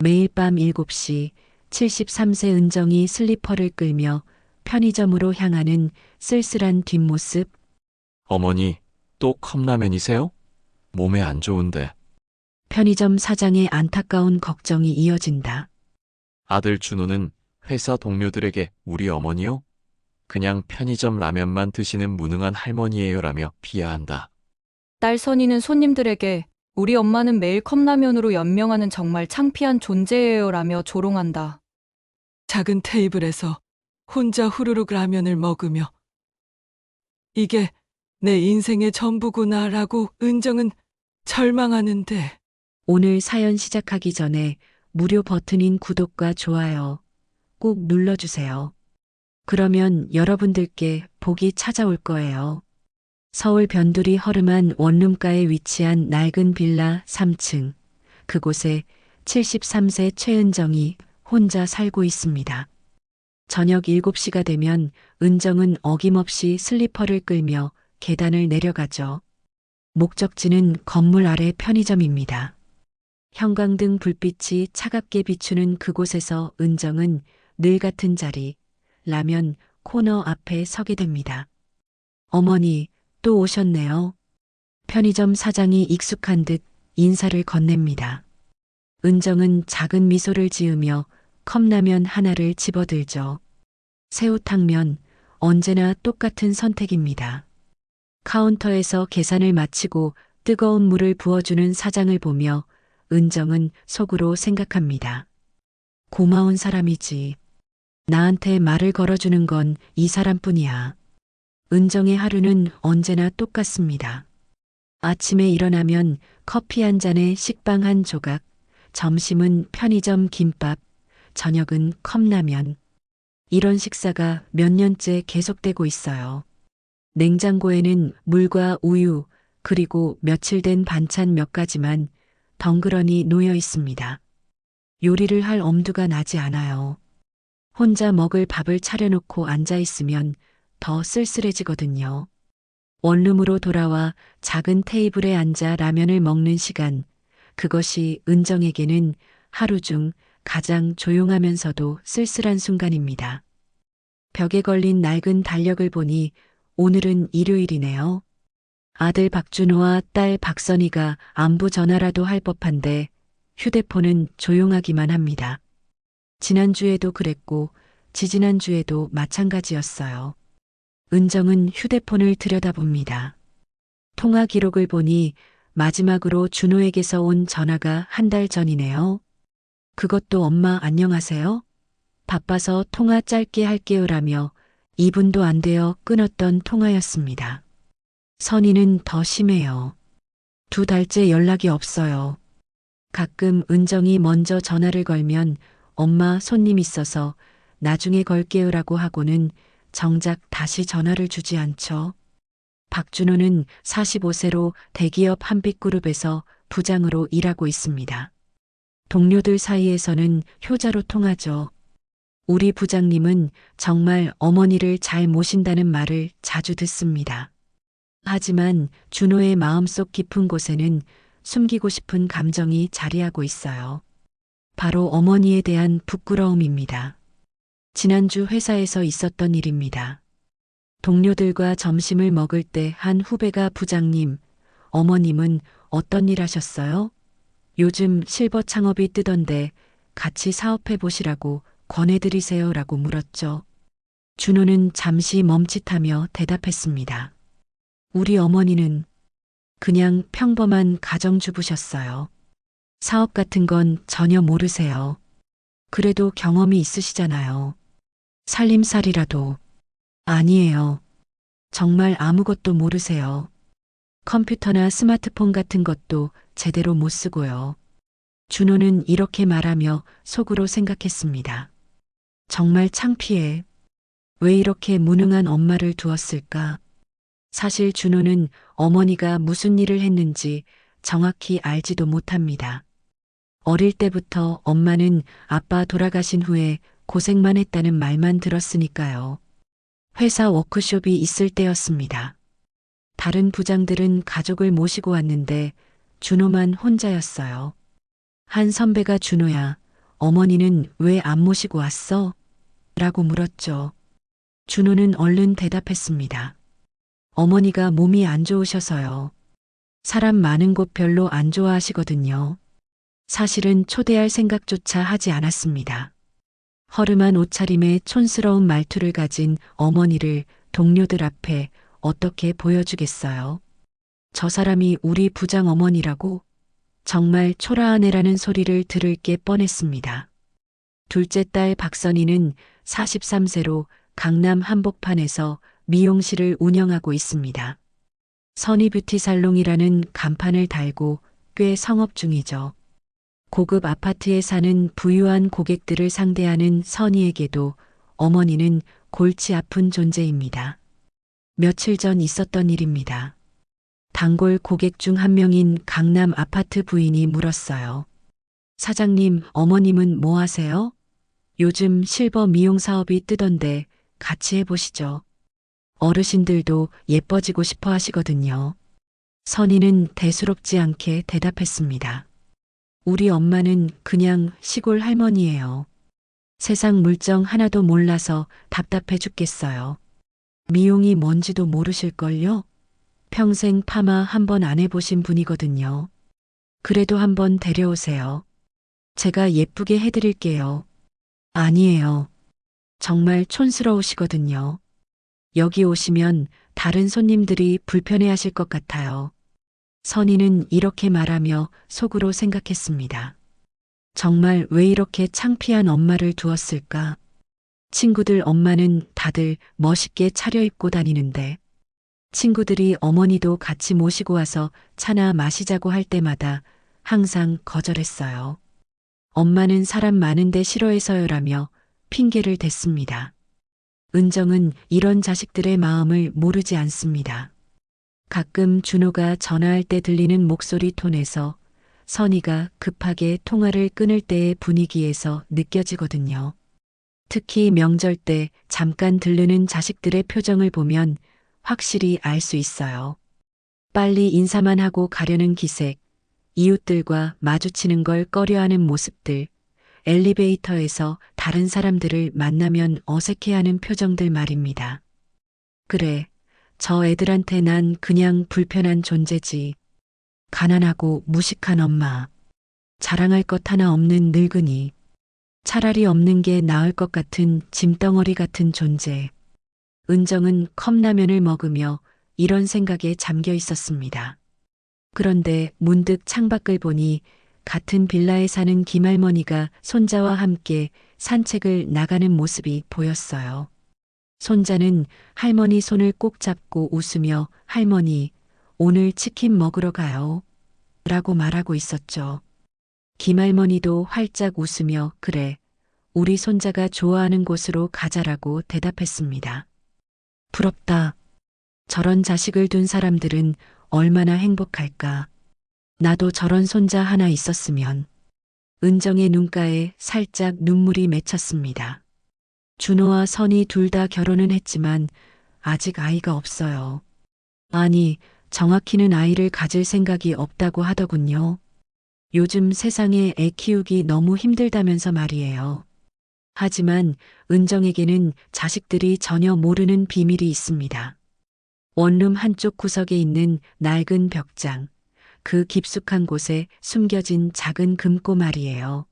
매일 밤 7시 73세 은정이 슬리퍼를 끌며 편의점으로 향하는 쓸쓸한 뒷모습. 어머니, 또 컵라면이세요? 몸에 안 좋은데. 편의점 사장의 안타까운 걱정이 이어진다. 아들 준호는 회사 동료들에게 우리 어머니요? 그냥 편의점 라면만 드시는 무능한 할머니예요라며 비하한다. 딸 선이는 손님들에게 우리 엄마는 매일 컵라면으로 연명하는 정말 창피한 존재예요라며 조롱한다. 작은 테이블에서 혼자 후루룩 라면을 먹으며 이게 내 인생의 전부구나라고 은정은 절망하는데. 오늘 사연 시작하기 전에 무료 버튼인 구독과 좋아요 꼭 눌러주세요. 그러면 여러분들께 복이 찾아올 거예요. 서울 변두리 허름한 원룸가에 위치한 낡은 빌라 3층. 그곳에 73세 최은정이 혼자 살고 있습니다. 저녁 7시가 되면 은정은 어김없이 슬리퍼를 끌며 계단을 내려가죠. 목적지는 건물 아래 편의점입니다. 형광등 불빛이 차갑게 비추는 그곳에서 은정은 늘 같은 자리, 라면 코너 앞에 서게 됩니다. 어머니, 또 오셨네요. 편의점 사장이 익숙한 듯 인사를 건넵니다. 은정은 작은 미소를 지으며 컵라면 하나를 집어들죠. 새우탕면, 언제나 똑같은 선택입니다. 카운터에서 계산을 마치고 뜨거운 물을 부어주는 사장을 보며 은정은 속으로 생각합니다. 고마운 사람이지. 나한테 말을 걸어주는 건 이 사람뿐이야. 은정의 하루는 언제나 똑같습니다. 아침에 일어나면 커피 한 잔에 식빵 한 조각, 점심은 편의점 김밥, 저녁은 컵라면. 이런 식사가 몇 년째 계속되고 있어요. 냉장고에는 물과 우유, 그리고 며칠 된 반찬 몇 가지만 덩그러니 놓여 있습니다. 요리를 할 엄두가 나지 않아요. 혼자 먹을 밥을 차려놓고 앉아 있으면 더 쓸쓸해지거든요. 원룸으로 돌아와 작은 테이블에 앉아 라면을 먹는 시간, 그것이 은정에게는 하루 중 가장 조용하면서도 쓸쓸한 순간입니다. 벽에 걸린 낡은 달력을 보니 오늘은 일요일이네요. 아들 박준호와 딸 박선희가 안부 전화라도 할 법한데 휴대폰은 조용하기만 합니다. 지난주에도 그랬고 지지난주에도 마찬가지였어요. 은정은 휴대폰을 들여다봅니다. 통화 기록을 보니 마지막으로 준호에게서 온 전화가 한 달 전이네요. 그것도 엄마 안녕하세요? 바빠서 통화 짧게 할게요라며 2분도 안 되어 끊었던 통화였습니다. 선희는 더 심해요. 2달째 연락이 없어요. 가끔 은정이 먼저 전화를 걸면 엄마 손님 있어서 나중에 걸게요라고 하고는 정작 다시 전화를 주지 않죠. 박준호는 45세로 대기업 한빛그룹에서 부장으로 일하고 있습니다. 동료들 사이에서는 효자로 통하죠. 우리 부장님은 정말 어머니를 잘 모신다는 말을 자주 듣습니다. 하지만 준호의 마음속 깊은 곳에는 숨기고 싶은 감정이 자리하고 있어요. 바로 어머니에 대한 부끄러움입니다. 지난주 회사에서 있었던 일입니다. 동료들과 점심을 먹을 때 한 후배가 부장님, 어머님은 어떤 일 하셨어요? 요즘 실버 창업이 뜨던데 같이 사업해 보시라고 권해드리세요라고 물었죠. 준호는 잠시 멈칫하며 대답했습니다. 우리 어머니는 그냥 평범한 가정주부셨어요. 사업 같은 건 전혀 모르세요. 그래도 경험이 있으시잖아요. 살림살이라도. 아니에요. 정말 아무것도 모르세요. 컴퓨터나 스마트폰 같은 것도 제대로 못 쓰고요. 준호는 이렇게 말하며 속으로 생각했습니다. 정말 창피해. 왜 이렇게 무능한 엄마를 두었을까? 사실 준호는 어머니가 무슨 일을 했는지 정확히 알지도 못합니다. 어릴 때부터 엄마는 아빠 돌아가신 후에 고생만 했다는 말만 들었으니까요. 회사 워크숍이 있을 때였습니다. 다른 부장들은 가족을 모시고 왔는데 준호만 혼자였어요. 한 선배가 준호야, 어머니는 왜 안 모시고 왔어? 라고 물었죠. 준호는 얼른 대답했습니다. 어머니가 몸이 안 좋으셔서요. 사람 많은 곳 별로 안 좋아하시거든요. 사실은 초대할 생각조차 하지 않았습니다. 허름한 옷차림에 촌스러운 말투를 가진 어머니를 동료들 앞에 어떻게 보여주겠어요? 저 사람이 우리 부장 어머니라고? 정말 초라한 애라는 소리를 들을 게 뻔했습니다. 둘째 딸 박선희는 43세로 강남 한복판에서 미용실을 운영하고 있습니다. 선희 뷰티 살롱이라는 간판을 달고 꽤 성업 중이죠. 고급 아파트에 사는 부유한 고객들을 상대하는 선희에게도 어머니는 골치 아픈 존재입니다. 며칠 전 있었던 일입니다. 단골 고객 중 한 명인 강남 아파트 부인이 물었어요. 사장님, 어머님은 뭐 하세요? 요즘 실버 미용 사업이 뜨던데 같이 해보시죠. 어르신들도 예뻐지고 싶어 하시거든요. 선희는 대수롭지 않게 대답했습니다. 우리 엄마는 그냥 시골 할머니예요. 세상 물정 하나도 몰라서 답답해 죽겠어요. 미용이 뭔지도 모르실걸요? 평생 파마 한 번 안 해보신 분이거든요. 그래도 한번 데려오세요. 제가 예쁘게 해드릴게요. 아니에요. 정말 촌스러우시거든요. 여기 오시면 다른 손님들이 불편해하실 것 같아요. 선희는 이렇게 말하며 속으로 생각했습니다. 정말 왜 이렇게 창피한 엄마를 두었을까? 친구들 엄마는 다들 멋있게 차려입고 다니는데 친구들이 어머니도 같이 모시고 와서 차나 마시자고 할 때마다 항상 거절했어요. 엄마는 사람 많은데 싫어해서요라며 핑계를 댔습니다. 은정은 이런 자식들의 마음을 모르지 않습니다. 가끔 준호가 전화할 때 들리는 목소리 톤에서 선희가 급하게 통화를 끊을 때의 분위기에서 느껴지거든요. 특히 명절 때 잠깐 들르는 자식들의 표정을 보면 확실히 알 수 있어요. 빨리 인사만 하고 가려는 기색, 이웃들과 마주치는 걸 꺼려하는 모습들, 엘리베이터에서 다른 사람들을 만나면 어색해하는 표정들 말입니다. 그래, 저 애들한테 난 그냥 불편한 존재지. 가난하고 무식한 엄마. 자랑할 것 하나 없는 늙은이. 차라리 없는 게 나을 것 같은 짐덩어리 같은 존재. 은정은 컵라면을 먹으며 이런 생각에 잠겨 있었습니다. 그런데 문득 창밖을 보니 같은 빌라에 사는 김할머니가 손자와 함께 산책을 나가는 모습이 보였어요. 손자는 할머니 손을 꼭 잡고 웃으며 할머니, 오늘 치킨 먹으러 가요. 라고 말하고 있었죠. 김할머니도 활짝 웃으며 그래, 우리 손자가 좋아하는 곳으로 가자라고 대답했습니다. 부럽다. 저런 자식을 둔 사람들은 얼마나 행복할까. 나도 저런 손자 하나 있었으면. 은정의 눈가에 살짝 눈물이 맺혔습니다. 준호와 선희 둘 다 결혼은 했지만 아직 아이가 없어요. 아니, 정확히는 아이를 가질 생각이 없다고 하더군요. 요즘 세상에 애 키우기 너무 힘들다면서 말이에요. 하지만 은정에게는 자식들이 전혀 모르는 비밀이 있습니다. 원룸 한쪽 구석에 있는 낡은 벽장, 그 깊숙한 곳에 숨겨진 작은 금꼬말이에요.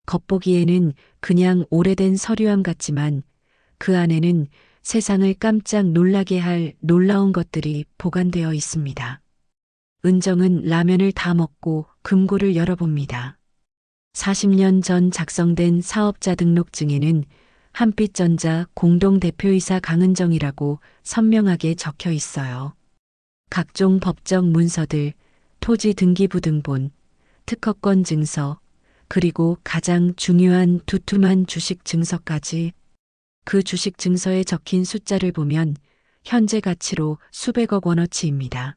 겉보기에는 그냥 오래된 서류함 같지만 그 안에는 세상을 깜짝 놀라게 할 놀라운 것들이 보관되어 있습니다. 은정은 라면을 다 먹고 금고를 열어봅니다. 40년 전 작성된 사업자 등록증에는 한빛전자 공동대표이사 강은정이라고 선명하게 적혀 있어요. 각종 법적 문서들, 토지 등기부등본, 특허권 증서, 그리고 가장 중요한 두툼한 주식 증서까지. 그 주식 증서에 적힌 숫자를 보면 현재 가치로 수백억 원어치입니다.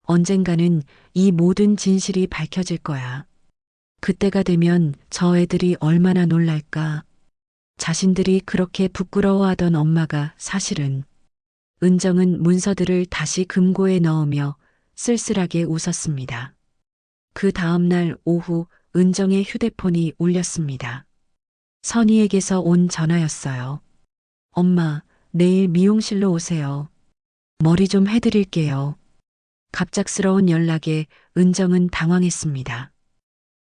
언젠가는 이 모든 진실이 밝혀질 거야. 그때가 되면 저 애들이 얼마나 놀랄까. 자신들이 그렇게 부끄러워하던 엄마가 사실은. 은정은 문서들을 다시 금고에 넣으며 쓸쓸하게 웃었습니다. 그 다음 날 오후 은정의 휴대폰이 울렸습니다. 선희에게서 온 전화였어요. 엄마, 내일 미용실로 오세요. 머리 좀 해드릴게요. 갑작스러운 연락에 은정은 당황했습니다.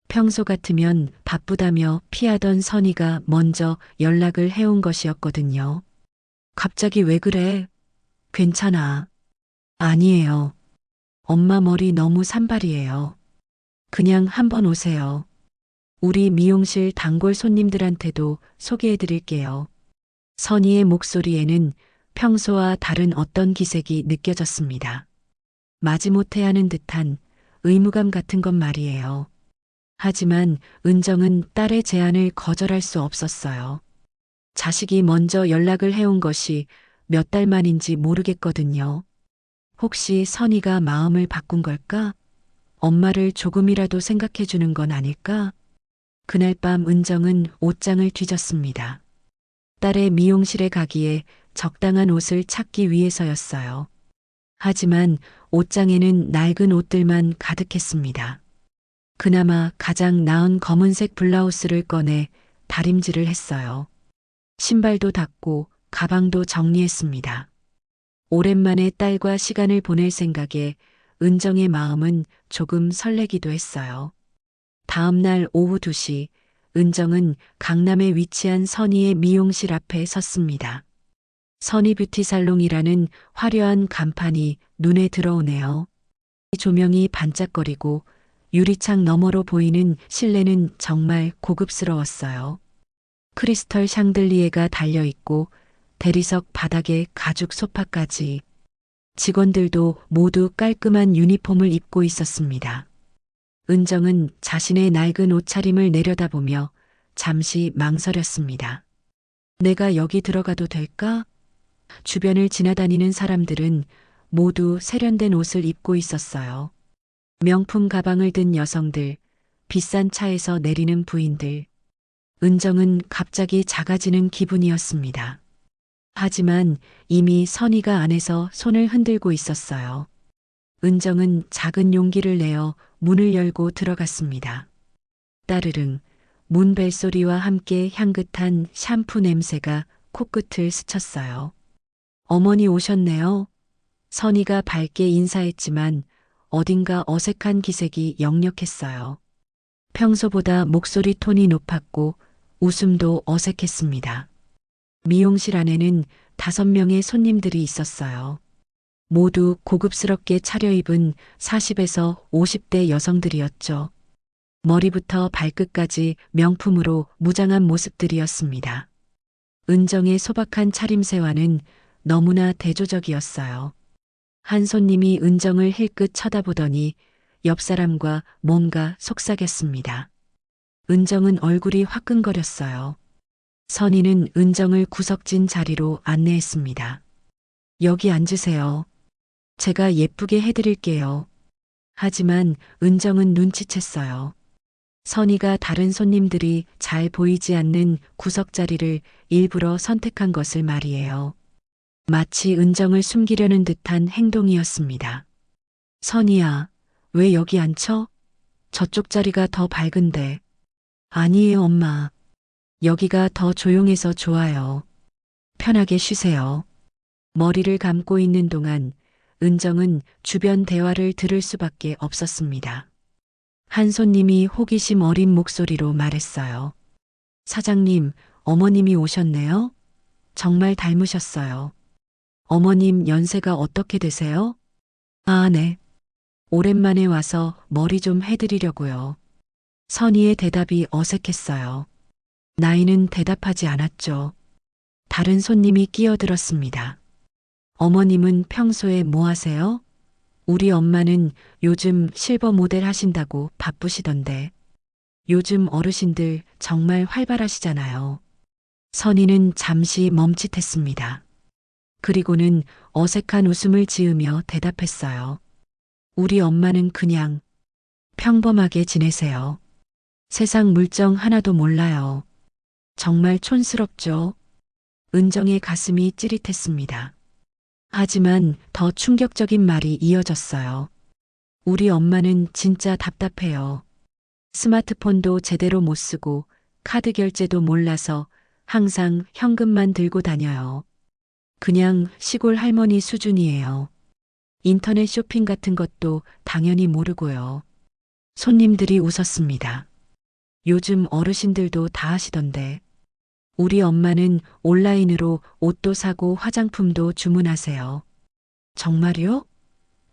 평소 같으면 바쁘다며 피하던 선희가 먼저 연락을 해온 것이었거든요. 갑자기 왜 그래? 괜찮아. 아니에요. 엄마 머리 너무 산발이에요. 그냥 한번 오세요. 우리 미용실 단골 손님들한테도 소개해 드릴게요. 선희의 목소리에는 평소와 다른 어떤 기색이 느껴졌습니다. 마지못해 하는 듯한 의무감 같은 것 말이에요. 하지만 은정은 딸의 제안을 거절할 수 없었어요. 자식이 먼저 연락을 해온 것이 몇 달 만인지 모르겠거든요. 혹시 선희가 마음을 바꾼 걸까? 엄마를 조금이라도 생각해 주는 건 아닐까? 그날 밤 은정은 옷장을 뒤졌습니다. 딸의 미용실에 가기에 적당한 옷을 찾기 위해서였어요. 하지만 옷장에는 낡은 옷들만 가득했습니다. 그나마 가장 나은 검은색 블라우스를 꺼내 다림질을 했어요. 신발도 닦고 가방도 정리했습니다. 오랜만에 딸과 시간을 보낼 생각에 은정의 마음은 조금 설레기도 했어요. 다음 날 오후 2시, 은정은 강남에 위치한 선희의 미용실 앞에 섰습니다. 선희 뷰티 살롱이라는 화려한 간판이 눈에 들어오네요. 조명이 반짝거리고 유리창 너머로 보이는 실내는 정말 고급스러웠어요. 크리스털 샹들리에가 달려있고 대리석 바닥에 가죽 소파까지. 직원들도 모두 깔끔한 유니폼을 입고 있었습니다. 은정은 자신의 낡은 옷차림을 내려다보며 잠시 망설였습니다. 내가 여기 들어가도 될까? 주변을 지나다니는 사람들은 모두 세련된 옷을 입고 있었어요. 명품 가방을 든 여성들, 비싼 차에서 내리는 부인들. 은정은 갑자기 작아지는 기분이었습니다. 하지만 이미 선희가 안에서 손을 흔들고 있었어요. 은정은 작은 용기를 내어 문을 열고 들어갔습니다. 따르릉, 문 벨소리와 함께 향긋한 샴푸 냄새가 코끝을 스쳤어요. 어머니 오셨네요. 선희가 밝게 인사했지만 어딘가 어색한 기색이 역력했어요. 평소보다 목소리 톤이 높았고 웃음도 어색했습니다. 미용실 안에는 5명의 손님들이 있었어요. 모두 고급스럽게 차려입은 40에서 50대 여성들이었죠. 머리부터 발끝까지 명품으로 무장한 모습들이었습니다. 은정의 소박한 차림새와는 너무나 대조적이었어요. 한 손님이 은정을 힐끗 쳐다보더니 옆 사람과 뭔가 속삭였습니다. 은정은 얼굴이 화끈거렸어요. 선희는 은정을 구석진 자리로 안내했습니다. 여기 앉으세요. 제가 예쁘게 해드릴게요. 하지만 은정은 눈치챘어요. 선희가 다른 손님들이 잘 보이지 않는 구석 자리를 일부러 선택한 것을 말이에요. 마치 은정을 숨기려는 듯한 행동이었습니다. 선희야, 왜 여기 앉혀? 저쪽 자리가 더 밝은데. 아니에요, 엄마. 여기가 더 조용해서 좋아요. 편하게 쉬세요. 머리를 감고 있는 동안 은정은 주변 대화를 들을 수밖에 없었습니다. 한 손님이 호기심 어린 목소리로 말했어요. 사장님, 어머님이 오셨네요? 정말 닮으셨어요. 어머님 연세가 어떻게 되세요? 아, 네. 오랜만에 와서 머리 좀 해드리려고요. 선희의 대답이 어색했어요. 나이는 대답하지 않았죠. 다른 손님이 끼어들었습니다. 어머님은 평소에 뭐 하세요? 우리 엄마는 요즘 실버 모델 하신다고 바쁘시던데. 요즘 어르신들 정말 활발하시잖아요. 선희는 잠시 멈칫했습니다. 그리고는 어색한 웃음을 지으며 대답했어요. 우리 엄마는 그냥 평범하게 지내세요. 세상 물정 하나도 몰라요. 정말 촌스럽죠? 은정의 가슴이 찌릿했습니다. 하지만 더 충격적인 말이 이어졌어요. 우리 엄마는 진짜 답답해요. 스마트폰도 제대로 못 쓰고 카드 결제도 몰라서 항상 현금만 들고 다녀요. 그냥 시골 할머니 수준이에요. 인터넷 쇼핑 같은 것도 당연히 모르고요. 손님들이 웃었습니다. 요즘 어르신들도 다 하시던데. 우리 엄마는 온라인으로 옷도 사고 화장품도 주문하세요. 정말요?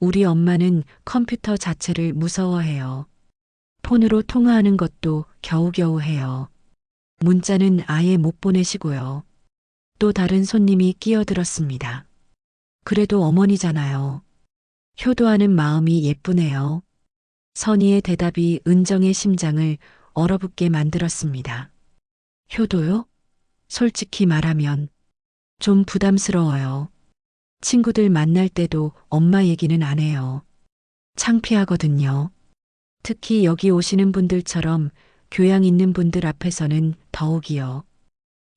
우리 엄마는 컴퓨터 자체를 무서워해요. 폰으로 통화하는 것도 겨우겨우 해요. 문자는 아예 못 보내시고요. 또 다른 손님이 끼어들었습니다. 그래도 어머니잖아요. 효도하는 마음이 예쁘네요. 선희의 대답이 은정의 심장을 얼어붙게 만들었습니다. 효도요? 솔직히 말하면 좀 부담스러워요. 친구들 만날 때도 엄마 얘기는 안 해요. 창피하거든요. 특히 여기 오시는 분들처럼 교양 있는 분들 앞에서는 더욱이요.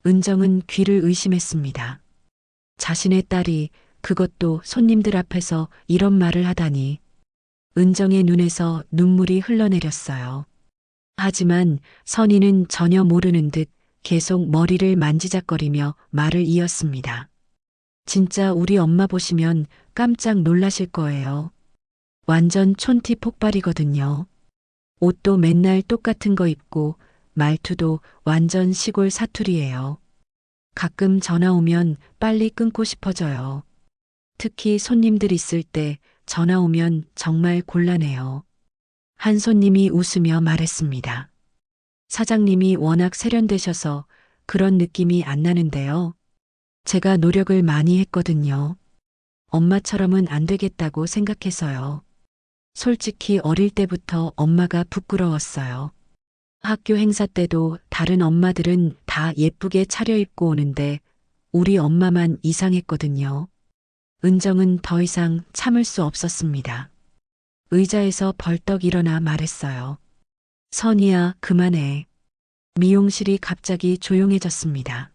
은정은 귀를 의심했습니다. 자신의 딸이 그것도 손님들 앞에서 이런 말을 하다니. 은정의 눈에서 눈물이 흘러내렸어요. 하지만 선희는 전혀 모르는 듯 계속 머리를 만지작거리며 말을 이었습니다. 진짜 우리 엄마 보시면 깜짝 놀라실 거예요. 완전 촌티 폭발이거든요. 옷도 맨날 똑같은 거 입고 말투도 완전 시골 사투리예요. 가끔 전화 오면 빨리 끊고 싶어져요. 특히 손님들 있을 때 전화 오면 정말 곤란해요. 한 손님이 웃으며 말했습니다. 사장님이 워낙 세련되셔서 그런 느낌이 안 나는데요. 제가 노력을 많이 했거든요. 엄마처럼은 안 되겠다고 생각해서요. 솔직히 어릴 때부터 엄마가 부끄러웠어요. 학교 행사 때도 다른 엄마들은 다 예쁘게 차려입고 오는데 우리 엄마만 이상했거든요. 은정은 더 이상 참을 수 없었습니다. 의자에서 벌떡 일어나 말했어요. 선희야, 그만해. 미용실이 갑자기 조용해졌습니다.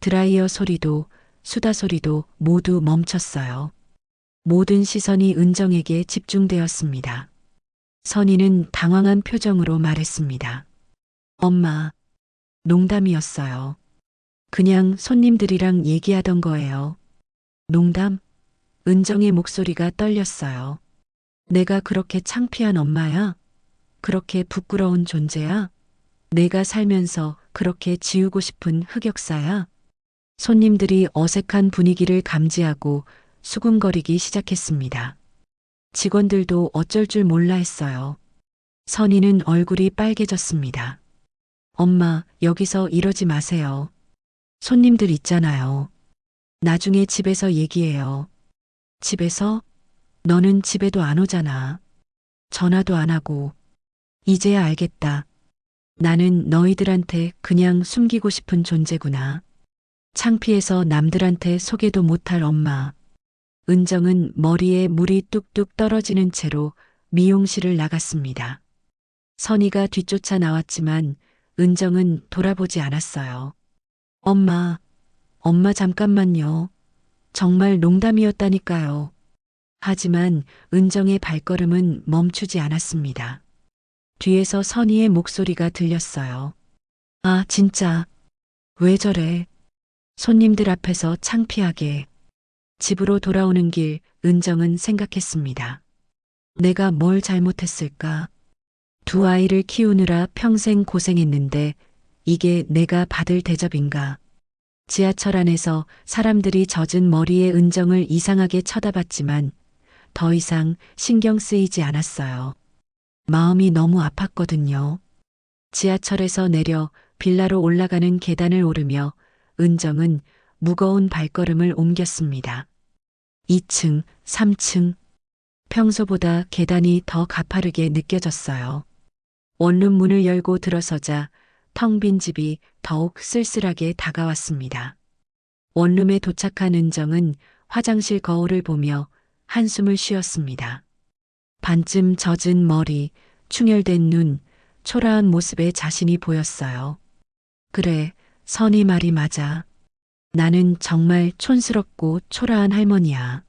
드라이어 소리도 수다 소리도 모두 멈췄어요. 모든 시선이 은정에게 집중되었습니다. 선희는 당황한 표정으로 말했습니다. 엄마, 농담이었어요. 그냥 손님들이랑 얘기하던 거예요. 농담? 은정의 목소리가 떨렸어요. 내가 그렇게 창피한 엄마야? 그렇게 부끄러운 존재야? 내가 살면서 그렇게 지우고 싶은 흑역사야? 손님들이 어색한 분위기를 감지하고 수군거리기 시작했습니다. 직원들도 어쩔 줄 몰라 했어요. 선희는 얼굴이 빨개졌습니다. 엄마, 여기서 이러지 마세요. 손님들 있잖아요. 나중에 집에서 얘기해요. 집에서? 너는 집에도 안 오잖아. 전화도 안 하고. 이제야 알겠다. 나는 너희들한테 그냥 숨기고 싶은 존재구나. 창피해서 남들한테 소개도 못할 엄마. 은정은 머리에 물이 뚝뚝 떨어지는 채로 미용실을 나갔습니다. 선희가 뒤쫓아 나왔지만 은정은 돌아보지 않았어요. 엄마, 엄마 잠깐만요. 정말 농담이었다니까요. 하지만 은정의 발걸음은 멈추지 않았습니다. 뒤에서 선희의 목소리가 들렸어요. 아, 진짜. 왜 저래? 손님들 앞에서 창피하게. 집으로 돌아오는 길 은정은 생각했습니다. 내가 뭘 잘못했을까? 두 아이를 키우느라 평생 고생했는데 이게 내가 받을 대접인가? 지하철 안에서 사람들이 젖은 머리에 은정을 이상하게 쳐다봤지만 더 이상 신경 쓰이지 않았어요. 마음이 너무 아팠거든요. 지하철에서 내려 빌라로 올라가는 계단을 오르며 은정은 무거운 발걸음을 옮겼습니다. 2층, 3층. 평소보다 계단이 더 가파르게 느껴졌어요. 원룸 문을 열고 들어서자 텅 빈 집이 더욱 쓸쓸하게 다가왔습니다. 원룸에 도착한 은정은 화장실 거울을 보며 한숨을 쉬었습니다. 반쯤 젖은 머리, 충혈된 눈, 초라한 모습의 자신이 보였어요. 그래, 선희 말이 맞아. 나는 정말 촌스럽고 초라한 할머니야.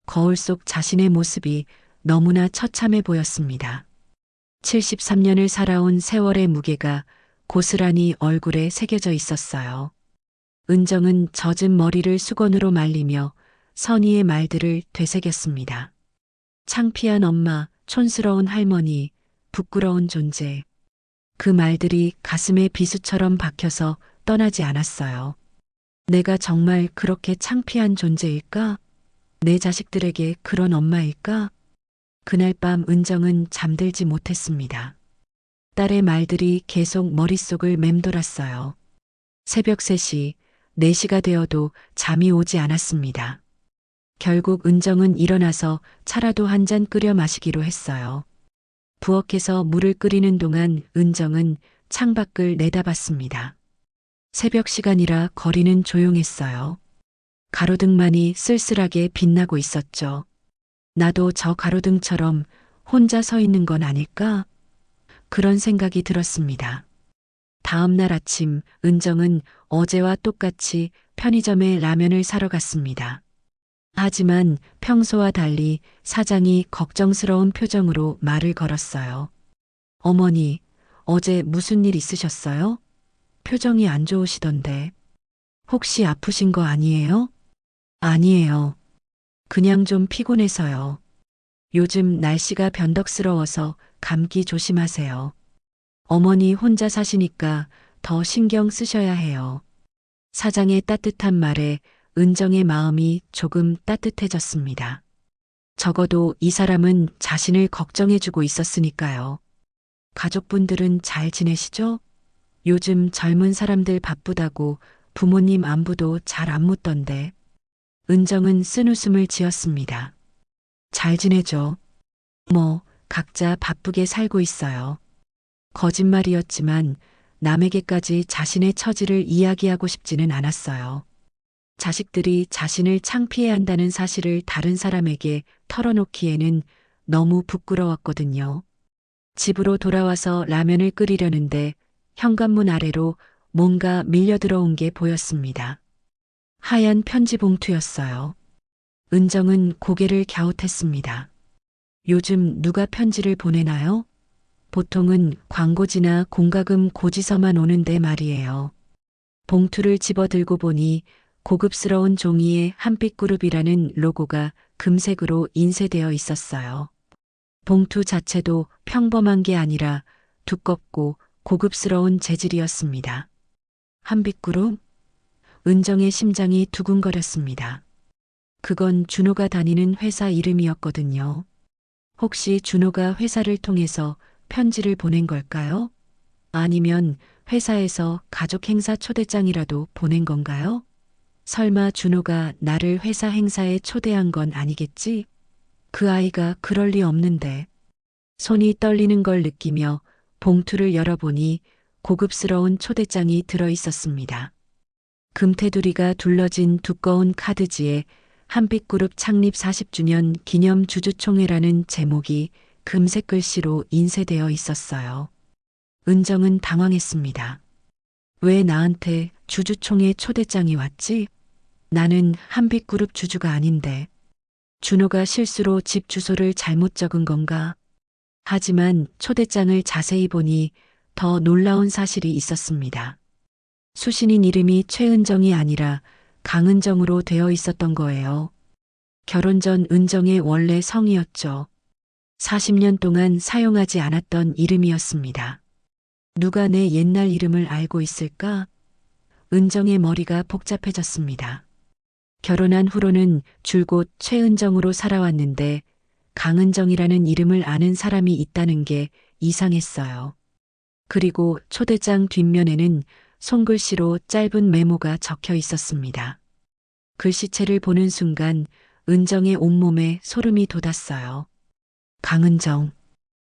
거울 속 자신의 모습이 너무나 처참해 보였습니다. 73년을 살아온 세월의 무게가 고스란히 얼굴에 새겨져 있었어요. 은정은 젖은 머리를 수건으로 말리며 선희의 말들을 되새겼습니다. 창피한 엄마, 촌스러운 할머니, 부끄러운 존재. 그 말들이 가슴에 비수처럼 박혀서 떠나지 않았어요. 내가 정말 그렇게 창피한 존재일까? 내 자식들에게 그런 엄마일까? 그날 밤 은정은 잠들지 못했습니다. 딸의 말들이 계속 머릿속을 맴돌았어요. 새벽 3시, 4시가 되어도 잠이 오지 않았습니다. 결국 은정은 일어나서 차라도 한 잔 끓여 마시기로 했어요. 부엌에서 물을 끓이는 동안 은정은 창밖을 내다봤습니다. 새벽 시간이라 거리는 조용했어요. 가로등만이 쓸쓸하게 빛나고 있었죠. 나도 저 가로등처럼 혼자 서 있는 건 아닐까? 그런 생각이 들었습니다. 다음 날 아침 은정은 어제와 똑같이 편의점에 라면을 사러 갔습니다. 하지만 평소와 달리 사장이 걱정스러운 표정으로 말을 걸었어요. 어머니, 어제 무슨 일 있으셨어요? 표정이 안 좋으시던데. 혹시 아프신 거 아니에요? 아니에요. 그냥 좀 피곤해서요. 요즘 날씨가 변덕스러워서 감기 조심하세요. 어머니 혼자 사시니까 더 신경 쓰셔야 해요. 사장의 따뜻한 말에 은정의 마음이 조금 따뜻해졌습니다. 적어도 이 사람은 자신을 걱정해주고 있었으니까요. 가족분들은 잘 지내시죠? 요즘 젊은 사람들 바쁘다고 부모님 안부도 잘 안 묻던데. 은정은 쓴웃음을 지었습니다. 잘 지내죠. 뭐, 각자 바쁘게 살고 있어요. 거짓말이었지만 남에게까지 자신의 처지를 이야기하고 싶지는 않았어요. 자식들이 자신을 창피해 한다는 사실을 다른 사람에게 털어놓기에는 너무 부끄러웠거든요. 집으로 돌아와서 라면을 끓이려는데 현관문 아래로 뭔가 밀려 들어온 게 보였습니다. 하얀 편지 봉투였어요. 은정은 고개를 갸웃했습니다. 요즘 누가 편지를 보내나요? 보통은 광고지나 공과금 고지서만 오는데 말이에요. 봉투를 집어들고 보니 고급스러운 종이에 한빛그룹이라는 로고가 금색으로 인쇄되어 있었어요. 봉투 자체도 평범한 게 아니라 두껍고 고급스러운 재질이었습니다. 한빛그룹? 은정의 심장이 두근거렸습니다. 그건 준호가 다니는 회사 이름이었거든요. 혹시 준호가 회사를 통해서 편지를 보낸 걸까요? 아니면 회사에서 가족 행사 초대장이라도 보낸 건가요? 설마 준호가 나를 회사 행사에 초대한 건 아니겠지? 그 아이가 그럴 리 없는데. 손이 떨리는 걸 느끼며 봉투를 열어보니 고급스러운 초대장이 들어 있었습니다. 금테두리가 둘러진 두꺼운 카드지에 한빛그룹 창립 40주년 기념 주주총회라는 제목이 금색 글씨로 인쇄되어 있었어요. 은정은 당황했습니다. 왜 나한테 주주총회 초대장이 왔지? 나는 한빛그룹 주주가 아닌데. 준호가 실수로 집 주소를 잘못 적은 건가? 하지만 초대장을 자세히 보니 더 놀라운 사실이 있었습니다. 수신인 이름이 최은정이 아니라 강은정으로 되어 있었던 거예요. 결혼 전 은정의 원래 성이었죠. 40년 동안 사용하지 않았던 이름이었습니다. 누가 내 옛날 이름을 알고 있을까? 은정의 머리가 복잡해졌습니다. 결혼한 후로는 줄곧 최은정으로 살아왔는데 강은정이라는 이름을 아는 사람이 있다는 게 이상했어요. 그리고 초대장 뒷면에는 손글씨로 짧은 메모가 적혀 있었습니다. 글씨체를 보는 순간 은정의 온몸에 소름이 돋았어요. 강은정.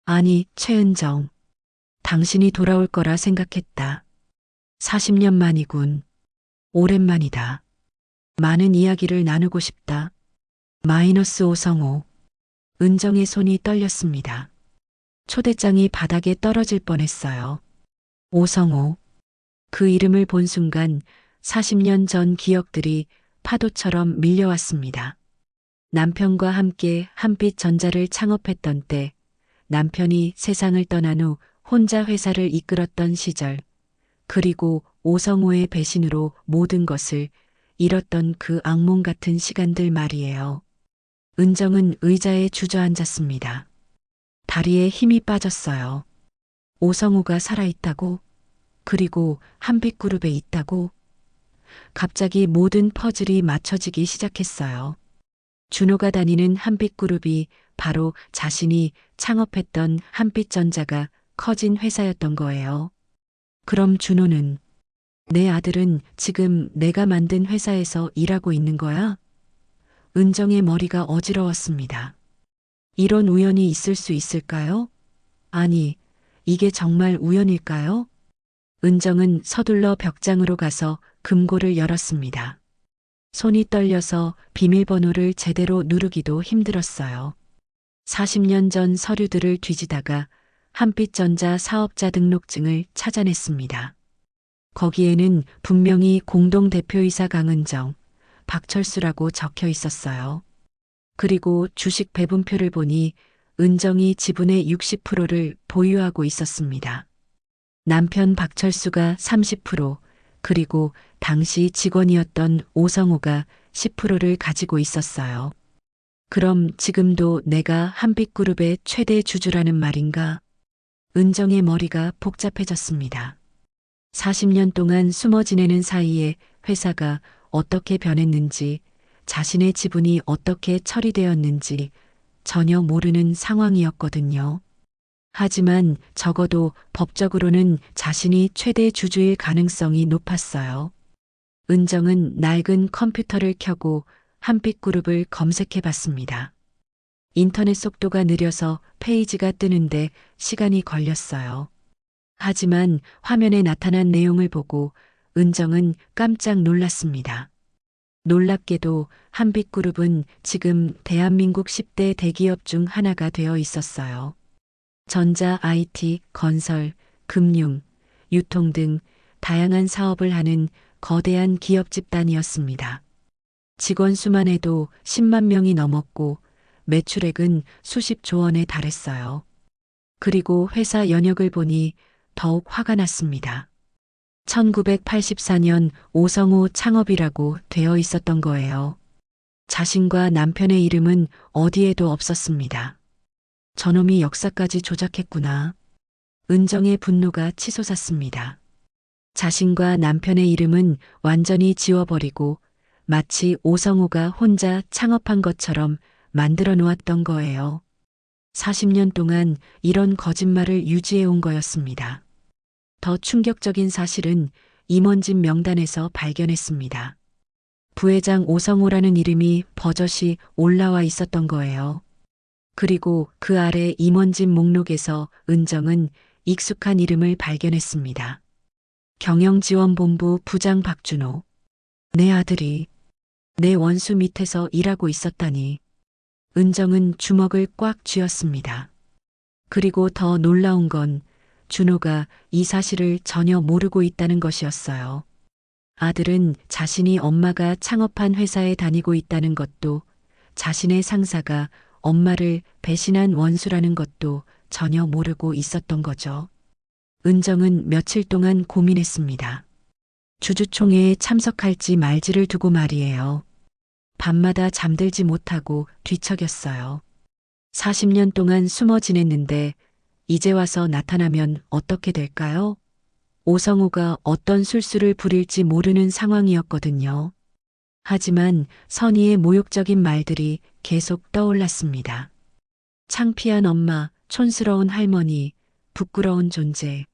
아니, 최은정. 당신이 돌아올 거라 생각했다. 40년 만이군. 오랜만이다. 많은 이야기를 나누고 싶다. 마이너스 오성호. 은정의 손이 떨렸습니다. 초대장이 바닥에 떨어질 뻔했어요. 오성호. 그 이름을 본 순간 40년 전 기억들이 파도처럼 밀려왔습니다. 남편과 함께 한빛전자를 창업했던 때 남편이 세상을 떠난 후 혼자 회사를 이끌었던 시절, 그리고 오성우의 배신으로 모든 것을 잃었던 그 악몽 같은 시간들 말이에요. 은정은 의자에 주저앉았습니다. 다리에 힘이 빠졌어요. 오성우가 살아있다고? 그리고 한빛그룹에 있다고? 갑자기 모든 퍼즐이 맞춰지기 시작했어요. 준호가 다니는 한빛그룹이 바로 자신이 창업했던 한빛전자가 커진 회사였던 거예요. 그럼 준호는, 내 아들은 지금 내가 만든 회사에서 일하고 있는 거야? 은정의 머리가 어지러웠습니다. 이런 우연이 있을 수 있을까요? 아니, 이게 정말 우연일까요? 은정은 서둘러 벽장으로 가서 금고를 열었습니다. 손이 떨려서 비밀번호를 제대로 누르기도 힘들었어요. 40년 전 서류들을 뒤지다가 한빛전자 사업자 등록증을 찾아냈습니다. 거기에는 분명히 공동대표이사 강은정, 박철수라고 적혀 있었어요. 그리고 주식 배분표를 보니 은정이 지분의 60%를 보유하고 있었습니다. 남편 박철수가 30%, 그리고 당시 직원이었던 오성우가 10%를 가지고 있었어요. 그럼 지금도 내가 한빛그룹의 최대 주주라는 말인가? 은정의 머리가 복잡해졌습니다. 40년 동안 숨어 지내는 사이에 회사가 어떻게 변했는지, 자신의 지분이 어떻게 처리되었는지 전혀 모르는 상황이었거든요. 하지만 적어도 법적으로는 자신이 최대 주주일 가능성이 높았어요. 은정은 낡은 컴퓨터를 켜고 한빛그룹을 검색해 봤습니다. 인터넷 속도가 느려서 페이지가 뜨는데 시간이 걸렸어요. 하지만 화면에 나타난 내용을 보고 은정은 깜짝 놀랐습니다. 놀랍게도 한빛그룹은 지금 대한민국 10대 대기업 중 하나가 되어 있었어요. 전자, IT, 건설, 금융, 유통 등 다양한 사업을 하는 거대한 기업 집단이었습니다. 직원 수만 해도 10만 명이 넘었고 매출액은 수십조 원에 달했어요. 그리고 회사 연역을 보니 더욱 화가 났습니다. 1984년 오성우 창업이라고 되어 있었던 거예요. 자신과 남편의 이름은 어디에도 없었습니다. 저놈이 역사까지 조작했구나. 은정의 분노가 치솟았습니다. 자신과 남편의 이름은 완전히 지워버리고 마치 오성우가 혼자 창업한 것처럼 만들어 놓았던 거예요. 40년 동안 이런 거짓말을 유지해 온 거였습니다. 더 충격적인 사실은 임원진 명단에서 발견했습니다. 부회장 오성우라는 이름이 버젓이 올라와 있었던 거예요. 그리고 그 아래 임원진 목록에서 은정은 익숙한 이름을 발견했습니다. 경영지원본부 부장 박준호. 내 아들이 내 원수 밑에서 일하고 있었다니. 은정은 주먹을 꽉 쥐었습니다. 그리고 더 놀라운 건 준호가 이 사실을 전혀 모르고 있다는 것이었어요. 아들은 자신이 엄마가 창업한 회사에 다니고 있다는 것도, 자신의 상사가 엄마를 배신한 원수라는 것도 전혀 모르고 있었던 거죠. 은정은 며칠 동안 고민했습니다. 주주총회에 참석할지 말지를 두고 말이에요. 밤마다 잠들지 못하고 뒤척였어요. 40년 동안 숨어 지냈는데 이제 와서 나타나면 어떻게 될까요? 오성우가 어떤 술수를 부릴지 모르는 상황이었거든요. 하지만 선의의 모욕적인 말들이 계속 떠올랐습니다. 창피한 엄마, 촌스러운 할머니, 부끄러운 존재.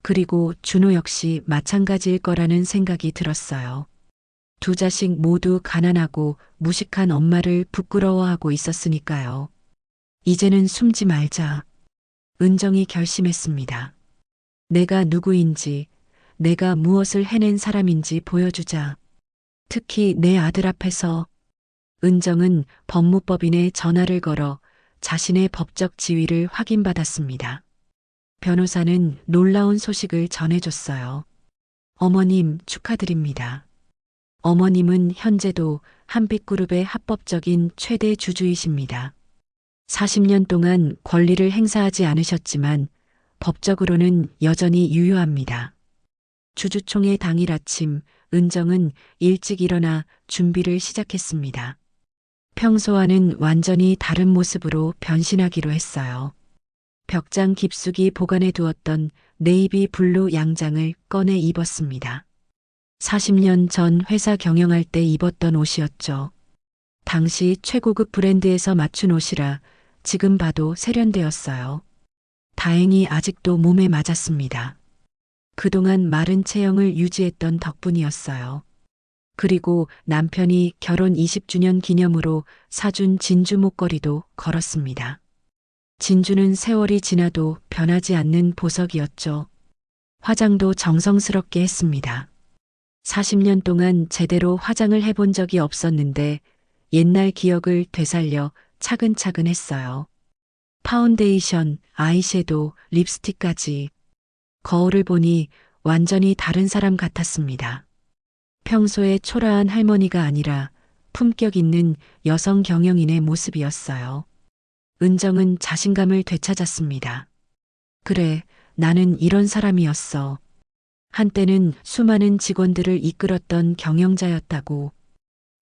그리고 준호 역시 마찬가지일 거라는 생각이 들었어요. 두 자식 모두 가난하고 무식한 엄마를 부끄러워하고 있었으니까요. 이제는 숨지 말자. 은정이 결심했습니다. 내가 누구인지, 내가 무엇을 해낸 사람인지 보여주자. 특히 내 아들 앞에서. 은정은 법무법인에 전화를 걸어 자신의 법적 지위를 확인받았습니다. 변호사는 놀라운 소식을 전해줬어요. 어머님 축하드립니다. 어머님은 현재도 한빛그룹의 합법적인 최대 주주이십니다. 40년 동안 권리를 행사하지 않으셨지만 법적으로는 여전히 유효합니다. 주주총회 당일 아침, 은정은 일찍 일어나 준비를 시작했습니다. 평소와는 완전히 다른 모습으로 변신하기로 했어요. 벽장 깊숙이 보관해 두었던 네이비 블루 양장을 꺼내 입었습니다. 40년 전 회사 경영할 때 입었던 옷이었죠. 당시 최고급 브랜드에서 맞춘 옷이라 지금 봐도 세련되었어요. 다행히 아직도 몸에 맞았습니다. 그동안 마른 체형을 유지했던 덕분이었어요. 그리고 남편이 결혼 20주년 기념으로 사준 진주 목걸이도 걸었습니다. 진주는 세월이 지나도 변하지 않는 보석이었죠. 화장도 정성스럽게 했습니다. 40년 동안 제대로 화장을 해본 적이 없었는데 옛날 기억을 되살려 차근차근 했어요. 파운데이션, 아이섀도우, 립스틱까지. 거울을 보니 완전히 다른 사람 같았습니다. 평소에 초라한 할머니가 아니라 품격 있는 여성 경영인의 모습이었어요. 은정은 자신감을 되찾았습니다. 그래, 나는 이런 사람이었어. 한때는 수많은 직원들을 이끌었던 경영자였다고.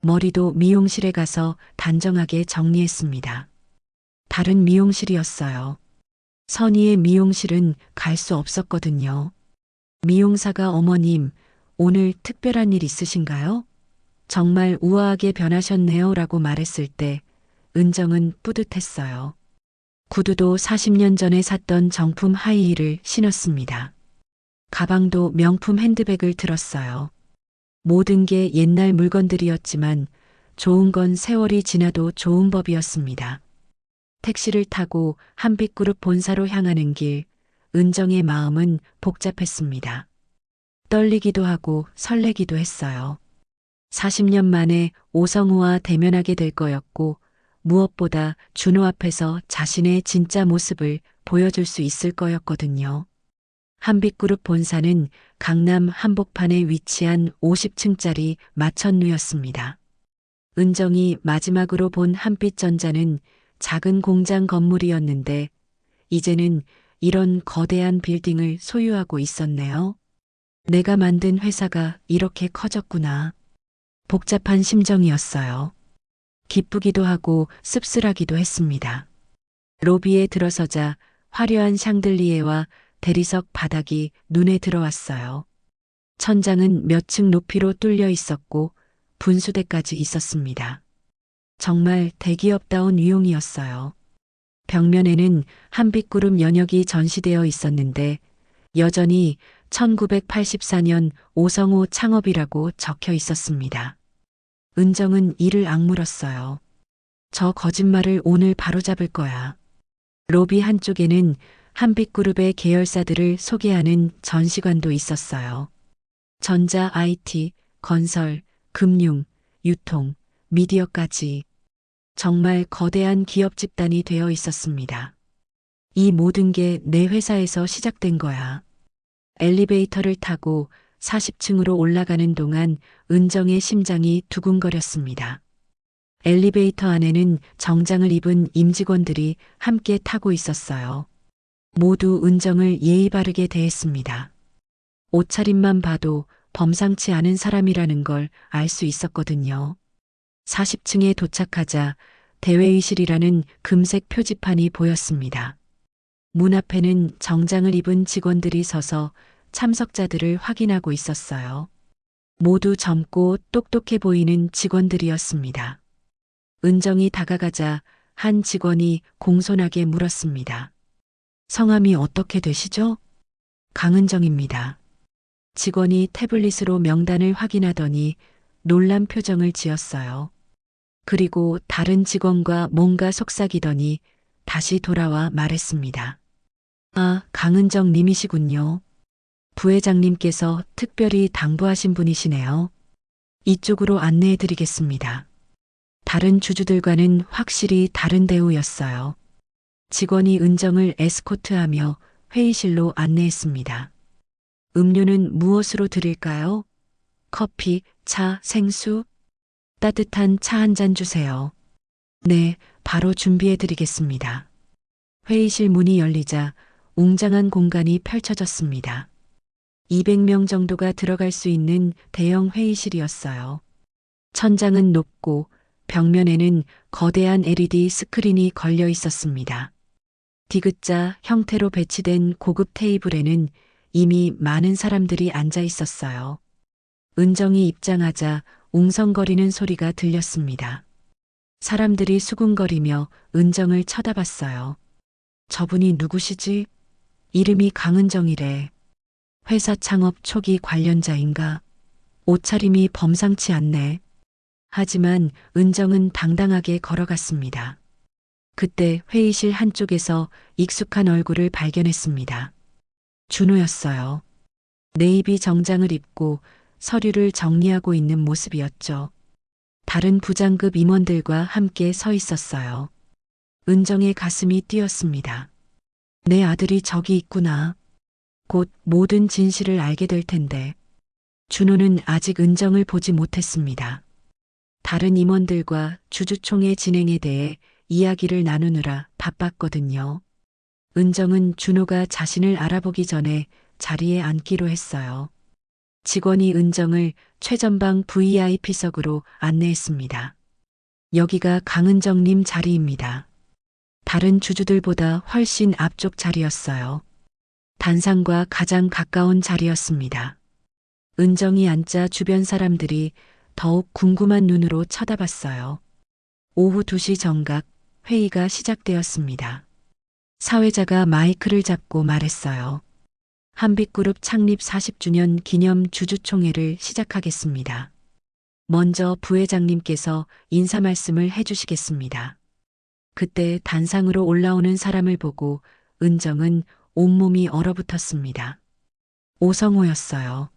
머리도 미용실에 가서 단정하게 정리했습니다. 다른 미용실이었어요. 선의의 미용실은 갈 수 없었거든요. 미용사가 어머님, 오늘 특별한 일 있으신가요? 정말 우아하게 변하셨네요 라고 말했을 때 은정은 뿌듯했어요. 구두도 40년 전에 샀던 정품 하이힐을 신었습니다. 가방도 명품 핸드백을 들었어요. 모든 게 옛날 물건들이었지만 좋은 건 세월이 지나도 좋은 법이었습니다. 택시를 타고 한빛그룹 본사로 향하는 길, 은정의 마음은 복잡했습니다. 떨리기도 하고 설레기도 했어요. 40년 만에 오성우와 대면하게 될 거였고 무엇보다 준호 앞에서 자신의 진짜 모습을 보여줄 수 있을 거였거든요. 한빛그룹 본사는 강남 한복판에 위치한 50층짜리 마천루였습니다. 은정이 마지막으로 본 한빛전자는 작은 공장 건물이었는데 이제는 이런 거대한 빌딩을 소유하고 있었네요. 내가 만든 회사가 이렇게 커졌구나. 복잡한 심정이었어요. 기쁘기도 하고 씁쓸하기도 했습니다. 로비에 들어서자 화려한 샹들리에와 대리석 바닥이 눈에 들어왔어요. 천장은 몇 층 높이로 뚫려 있었고 분수대까지 있었습니다. 정말 대기업다운 위용이었어요. 벽면에는 한빛구름 연역이 전시되어 있었는데 여전히 1984년 오성우 창업이라고 적혀 있었습니다. 은정은 이를 악물었어요. 저 거짓말을 오늘 바로잡을 거야. 로비 한쪽에는 한빛그룹의 계열사들을 소개하는 전시관도 있었어요. 전자, IT, 건설, 금융, 유통, 미디어까지 정말 거대한 기업 집단이 되어 있었습니다. 이 모든 게 내 회사에서 시작된 거야. 엘리베이터를 타고 40층으로 올라가는 동안 은정의 심장이 두근거렸습니다. 엘리베이터 안에는 정장을 입은 임직원들이 함께 타고 있었어요. 모두 은정을 예의 바르게 대했습니다. 옷차림만 봐도 범상치 않은 사람이라는 걸 알 수 있었거든요. 40층에 도착하자 대회의실이라는 금색 표지판이 보였습니다. 문 앞에는 정장을 입은 직원들이 서서 참석자들을 확인하고 있었어요. 모두 젊고 똑똑해 보이는 직원들이었습니다. 은정이 다가가자 한 직원이 공손하게 물었습니다. 성함이 어떻게 되시죠? 강은정입니다. 직원이 태블릿으로 명단을 확인하더니 놀란 표정을 지었어요. 그리고 다른 직원과 뭔가 속삭이더니 다시 돌아와 말했습니다. 아, 강은정 님이시군요. 부회장님께서 특별히 당부하신 분이시네요. 이쪽으로 안내해 드리겠습니다. 다른 주주들과는 확실히 다른 대우였어요. 직원이 은정을 에스코트하며 회의실로 안내했습니다. 음료는 무엇으로 드릴까요? 커피, 차, 생수? 따뜻한 차 한 잔 주세요. 네, 바로 준비해 드리겠습니다. 회의실 문이 열리자 웅장한 공간이 펼쳐졌습니다. 200명 정도가 들어갈 수 있는 대형 회의실이었어요. 천장은 높고 벽면에는 거대한 LED 스크린이 걸려 있었습니다. 디귿자 형태로 배치된 고급 테이블에는 이미 많은 사람들이 앉아 있었어요. 은정이 입장하자 웅성거리는 소리가 들렸습니다. 사람들이 수군거리며 은정을 쳐다봤어요. 저분이 누구시지? 이름이 강은정이래. 회사 창업 초기 관련자인가? 옷차림이 범상치 않네. 하지만 은정은 당당하게 걸어갔습니다. 그때 회의실 한쪽에서 익숙한 얼굴을 발견했습니다. 준호였어요. 네이비 정장을 입고 서류를 정리하고 있는 모습이었죠. 다른 부장급 임원들과 함께 서 있었어요. 은정의 가슴이 뛰었습니다. 내 아들이 저기 있구나. 곧 모든 진실을 알게 될 텐데. 준호는 아직 은정을 보지 못했습니다. 다른 임원들과 주주총회 진행에 대해 이야기를 나누느라 바빴거든요. 은정은 준호가 자신을 알아보기 전에 자리에 앉기로 했어요. 직원이 은정을 최전방 VIP석으로 안내했습니다. 여기가 강은정님 자리입니다. 다른 주주들보다 훨씬 앞쪽 자리였어요. 단상과 가장 가까운 자리였습니다. 은정이 앉자 주변 사람들이 더욱 궁금한 눈으로 쳐다봤어요. 오후 2시 정각 회의가 시작되었습니다. 사회자가 마이크를 잡고 말했어요. 한빛그룹 창립 40주년 기념 주주총회를 시작하겠습니다. 먼저 부회장님께서 인사 말씀을 해주시겠습니다. 그때 단상으로 올라오는 사람을 보고 은정은 온몸이 얼어붙었습니다. 오성호였어요.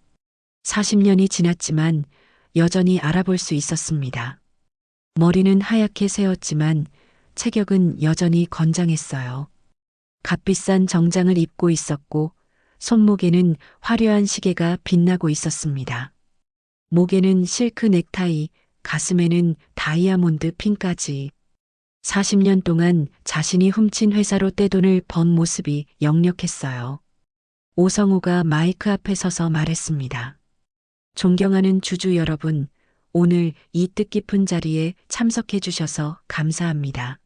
40년이 지났지만 여전히 알아볼 수 있었습니다. 머리는 하얗게 새었지만 체격은 여전히 건장했어요. 값비싼 정장을 입고 있었고 손목에는 화려한 시계가 빛나고 있었습니다. 목에는 실크 넥타이, 가슴에는 다이아몬드 핀까지. 40년 동안 자신이 훔친 회사로 떼돈을 번 모습이 역력했어요. 오성호가 마이크 앞에 서서 말했습니다. 존경하는 주주 여러분, 오늘 이 뜻깊은 자리에 참석해 주셔서 감사합니다.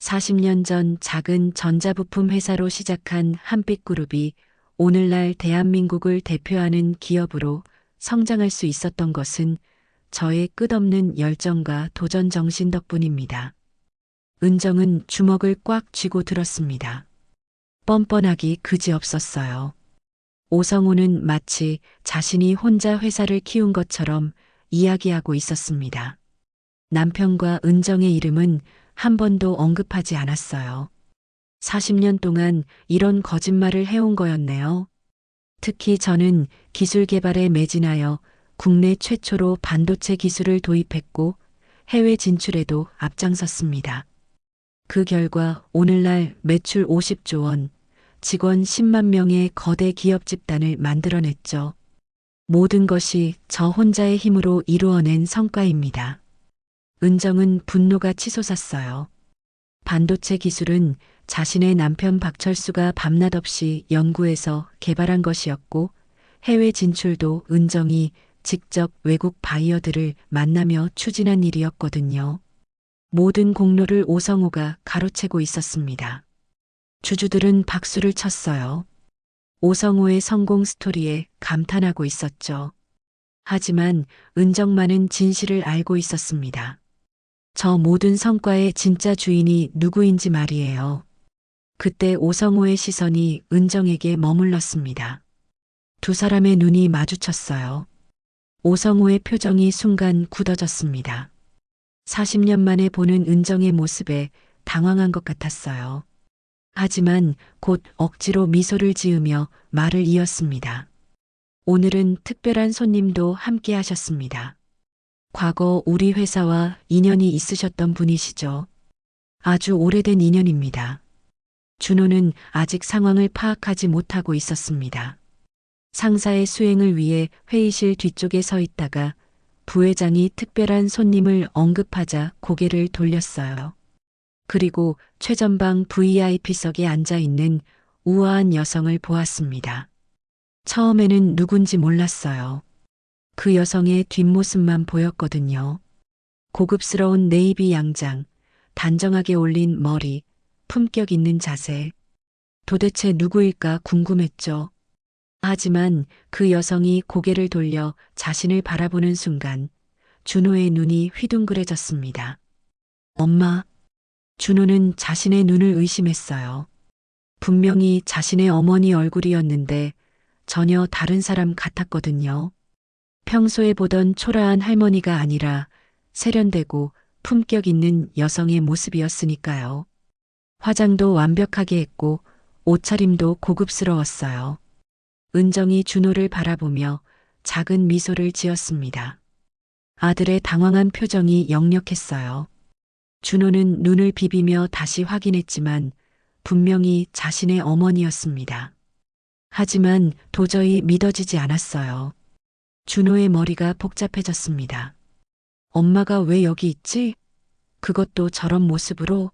40년 전 작은 전자부품 회사로 시작한 한빛그룹이 오늘날 대한민국을 대표하는 기업으로 성장할 수 있었던 것은 저의 끝없는 열정과 도전 정신 덕분입니다. 은정은 주먹을 꽉 쥐고 들었습니다. 뻔뻔하기 그지없었어요. 오성호는 마치 자신이 혼자 회사를 키운 것처럼 이야기하고 있었습니다. 남편과 은정의 이름은 한 번도 언급하지 않았어요. 40년 동안 이런 거짓말을 해온 거였네요. 특히 저는 기술 개발에 매진하여 국내 최초로 반도체 기술을 도입했고 해외 진출에도 앞장섰습니다. 그 결과 오늘날 매출 50조 원, 직원 10만 명의 거대 기업 집단을 만들어냈죠. 모든 것이 저 혼자의 힘으로 이루어낸 성과입니다. 은정은 분노가 치솟았어요. 반도체 기술은 자신의 남편 박철수가 밤낮 없이 연구해서 개발한 것이었고 해외 진출도 은정이 직접 외국 바이어들을 만나며 추진한 일이었거든요. 모든 공로를 오성호가 가로채고 있었습니다. 주주들은 박수를 쳤어요. 오성호의 성공 스토리에 감탄하고 있었죠. 하지만 은정만은 진실을 알고 있었습니다. 저 모든 성과의 진짜 주인이 누구인지 말이에요. 그때 오성호의 시선이 은정에게 머물렀습니다. 두 사람의 눈이 마주쳤어요. 오성호의 표정이 순간 굳어졌습니다. 40년 만에 보는 은정의 모습에 당황한 것 같았어요. 하지만 곧 억지로 미소를 지으며 말을 이었습니다. 오늘은 특별한 손님도 함께 하셨습니다. 과거 우리 회사와 인연이 있으셨던 분이시죠. 아주 오래된 인연입니다. 준호는 아직 상황을 파악하지 못하고 있었습니다. 상사의 수행을 위해 회의실 뒤쪽에 서 있다가 부회장이 특별한 손님을 언급하자 고개를 돌렸어요. 그리고 최전방 VIP석에 앉아 있는 우아한 여성을 보았습니다. 처음에는 누군지 몰랐어요. 그 여성의 뒷모습만 보였거든요. 고급스러운 네이비 양장, 단정하게 올린 머리, 품격 있는 자세. 도대체 누구일까 궁금했죠. 하지만 그 여성이 고개를 돌려 자신을 바라보는 순간 준호의 눈이 휘둥그레졌습니다. 엄마. 준호는 자신의 눈을 의심했어요. 분명히 자신의 어머니 얼굴이었는데 전혀 다른 사람 같았거든요. 평소에 보던 초라한 할머니가 아니라 세련되고 품격 있는 여성의 모습이었으니까요. 화장도 완벽하게 했고 옷차림도 고급스러웠어요. 은정이 준호를 바라보며 작은 미소를 지었습니다. 아들의 당황한 표정이 역력했어요. 준호는 눈을 비비며 다시 확인했지만 분명히 자신의 어머니였습니다. 하지만 도저히 믿어지지 않았어요. 준호의 머리가 복잡해졌습니다. 엄마가 왜 여기 있지? 그것도 저런 모습으로?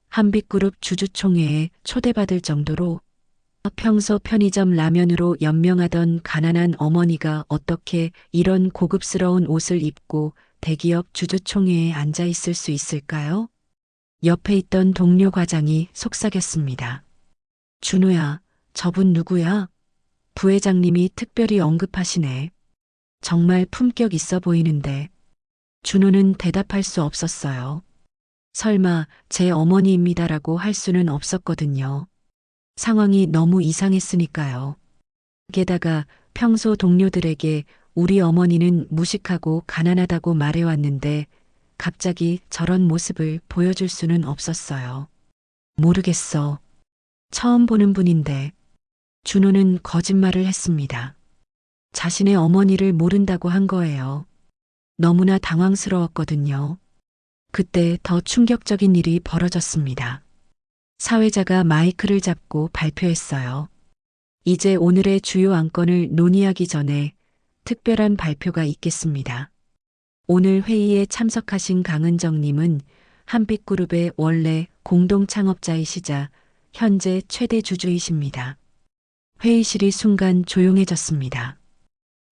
한빛그룹 주주총회에 초대받을 정도로 평소 편의점 라면으로 연명하던 가난한 어머니가 어떻게 이런 고급스러운 옷을 입고 대기업 주주총회에 앉아 있을 수 있을까요? 옆에 있던 동료 과장이 속삭였습니다. 준호야, 저분 누구야? 부회장님이 특별히 언급하시네. 정말 품격 있어 보이는데. 준호는 대답할 수 없었어요. 설마 제 어머니입니다라고 할 수는 없었거든요. 상황이 너무 이상했으니까요. 게다가 평소 동료들에게 우리 어머니는 무식하고 가난하다고 말해왔는데 갑자기 저런 모습을 보여줄 수는 없었어요. 모르겠어. 처음 보는 분인데. 준호는 거짓말을 했습니다. 자신의 어머니를 모른다고 한 거예요. 너무나 당황스러웠거든요. 그때 더 충격적인 일이 벌어졌습니다. 사회자가 마이크를 잡고 발표했어요. 이제 오늘의 주요 안건을 논의하기 전에 특별한 발표가 있겠습니다. 오늘 회의에 참석하신 강은정님은 한빛그룹의 원래 공동 창업자이시자 현재 최대 주주이십니다. 회의실이 순간 조용해졌습니다.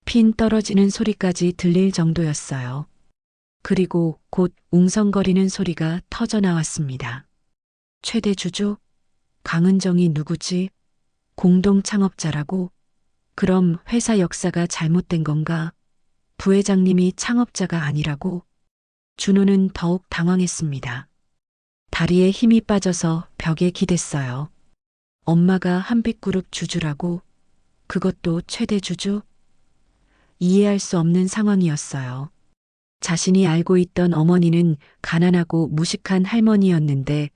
핀 떨어지는 소리까지 들릴 정도였어요. 그리고 곧 웅성거리는 소리가 터져 나왔습니다. 최대 주주? 강은정이 누구지? 공동 창업자라고? 그럼 회사 역사가 잘못된 건가? 부회장님이 창업자가 아니라고? 준호는 더욱 당황했습니다. 다리에 힘이 빠져서 벽에 기댔어요. 엄마가 한빛그룹 주주라고? 그것도 최대 주주? 이해할 수 없는 상황이었어요. 자신이 알고 있던 어머니는 가난하고 무식한 할머니였는데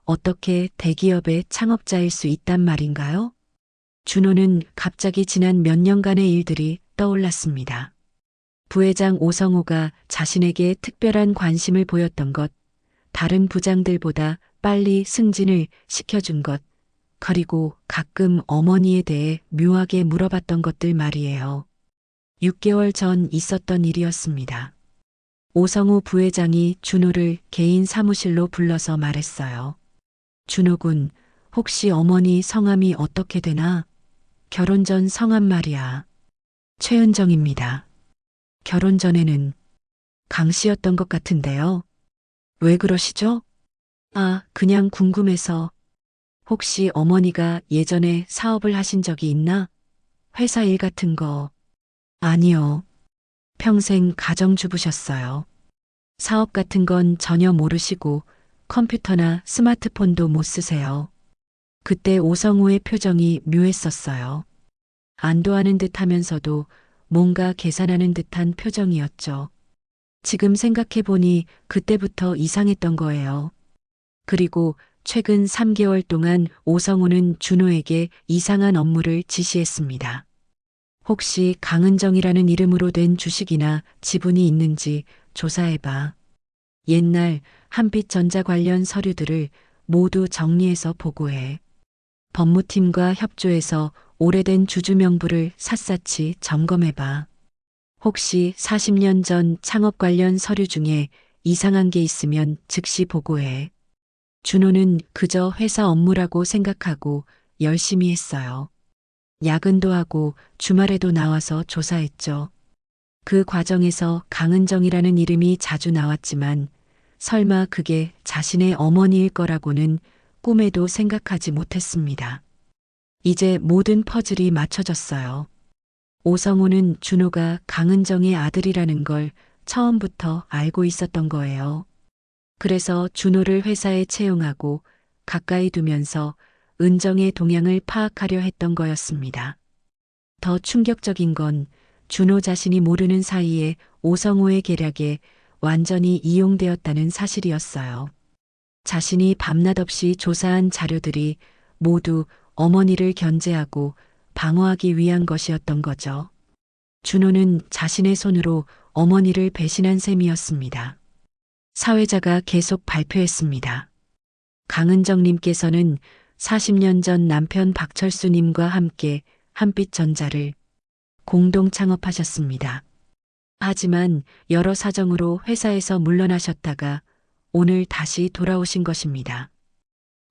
어떻게 대기업의 창업자일 수 있단 말인가요? 준호는 갑자기 지난 몇 년간의 일들이 떠올랐습니다. 부회장 오성호가 자신에게 특별한 관심을 보였던 것, 다른 부장들보다 빨리 승진을 시켜준 것, 그리고 가끔 어머니에 대해 묘하게 물어봤던 것들 말이에요. 6개월 전 있었던 일이었습니다. 오성우 부회장이 준호를 개인 사무실로 불러서 말했어요. 준호군, 혹시 어머니 성함이 어떻게 되나? 결혼 전 성함 말이야. 최은정입니다. 결혼 전에는 강 씨였던 것 같은데요. 왜 그러시죠? 아, 그냥 궁금해서. 혹시 어머니가 예전에 사업을 하신 적이 있나? 회사 일 같은 거. 아니요. 평생 가정주부셨어요. 사업 같은 건 전혀 모르시고 컴퓨터나 스마트폰도 못 쓰세요. 그때 오성우의 표정이 묘했었어요. 안도하는 듯 하면서도 뭔가 계산하는 듯한 표정이었죠. 지금 생각해보니 그때부터 이상했던 거예요. 그리고 최근 3개월 동안 오성우는 준호에게 이상한 업무를 지시했습니다. 혹시 강은정이라는 이름으로 된 주식이나 지분이 있는지 조사해봐. 옛날 한빛전자 관련 서류들을 모두 정리해서 보고해. 법무팀과 협조해서 오래된 주주 명부를 샅샅이 점검해봐. 혹시 40년 전 창업 관련 서류 중에 이상한 게 있으면 즉시 보고해. 준호는 그저 회사 업무라고 생각하고 열심히 했어요. 야근도 하고 주말에도 나와서 조사했죠. 그 과정에서 강은정이라는 이름이 자주 나왔지만 설마 그게 자신의 어머니일 거라고는 꿈에도 생각하지 못했습니다. 이제 모든 퍼즐이 맞춰졌어요. 오성우는 준호가 강은정의 아들이라는 걸 처음부터 알고 있었던 거예요. 그래서 준호를 회사에 채용하고 가까이 두면서 은정의 동향을 파악하려 했던 거였습니다. 더 충격적인 건 준호 자신이 모르는 사이에 오성우의 계략에 완전히 이용되었다는 사실이었어요. 자신이 밤낮 없이 조사한 자료들이 모두 어머니를 견제하고 방어하기 위한 것이었던 거죠. 준호는 자신의 손으로 어머니를 배신한 셈이었습니다. 사회자가 계속 발표했습니다. 강은정님께서는 40년 전 남편 박철수님과 함께 한빛전자를 공동 창업하셨습니다. 하지만 여러 사정으로 회사에서 물러나셨다가 오늘 다시 돌아오신 것입니다.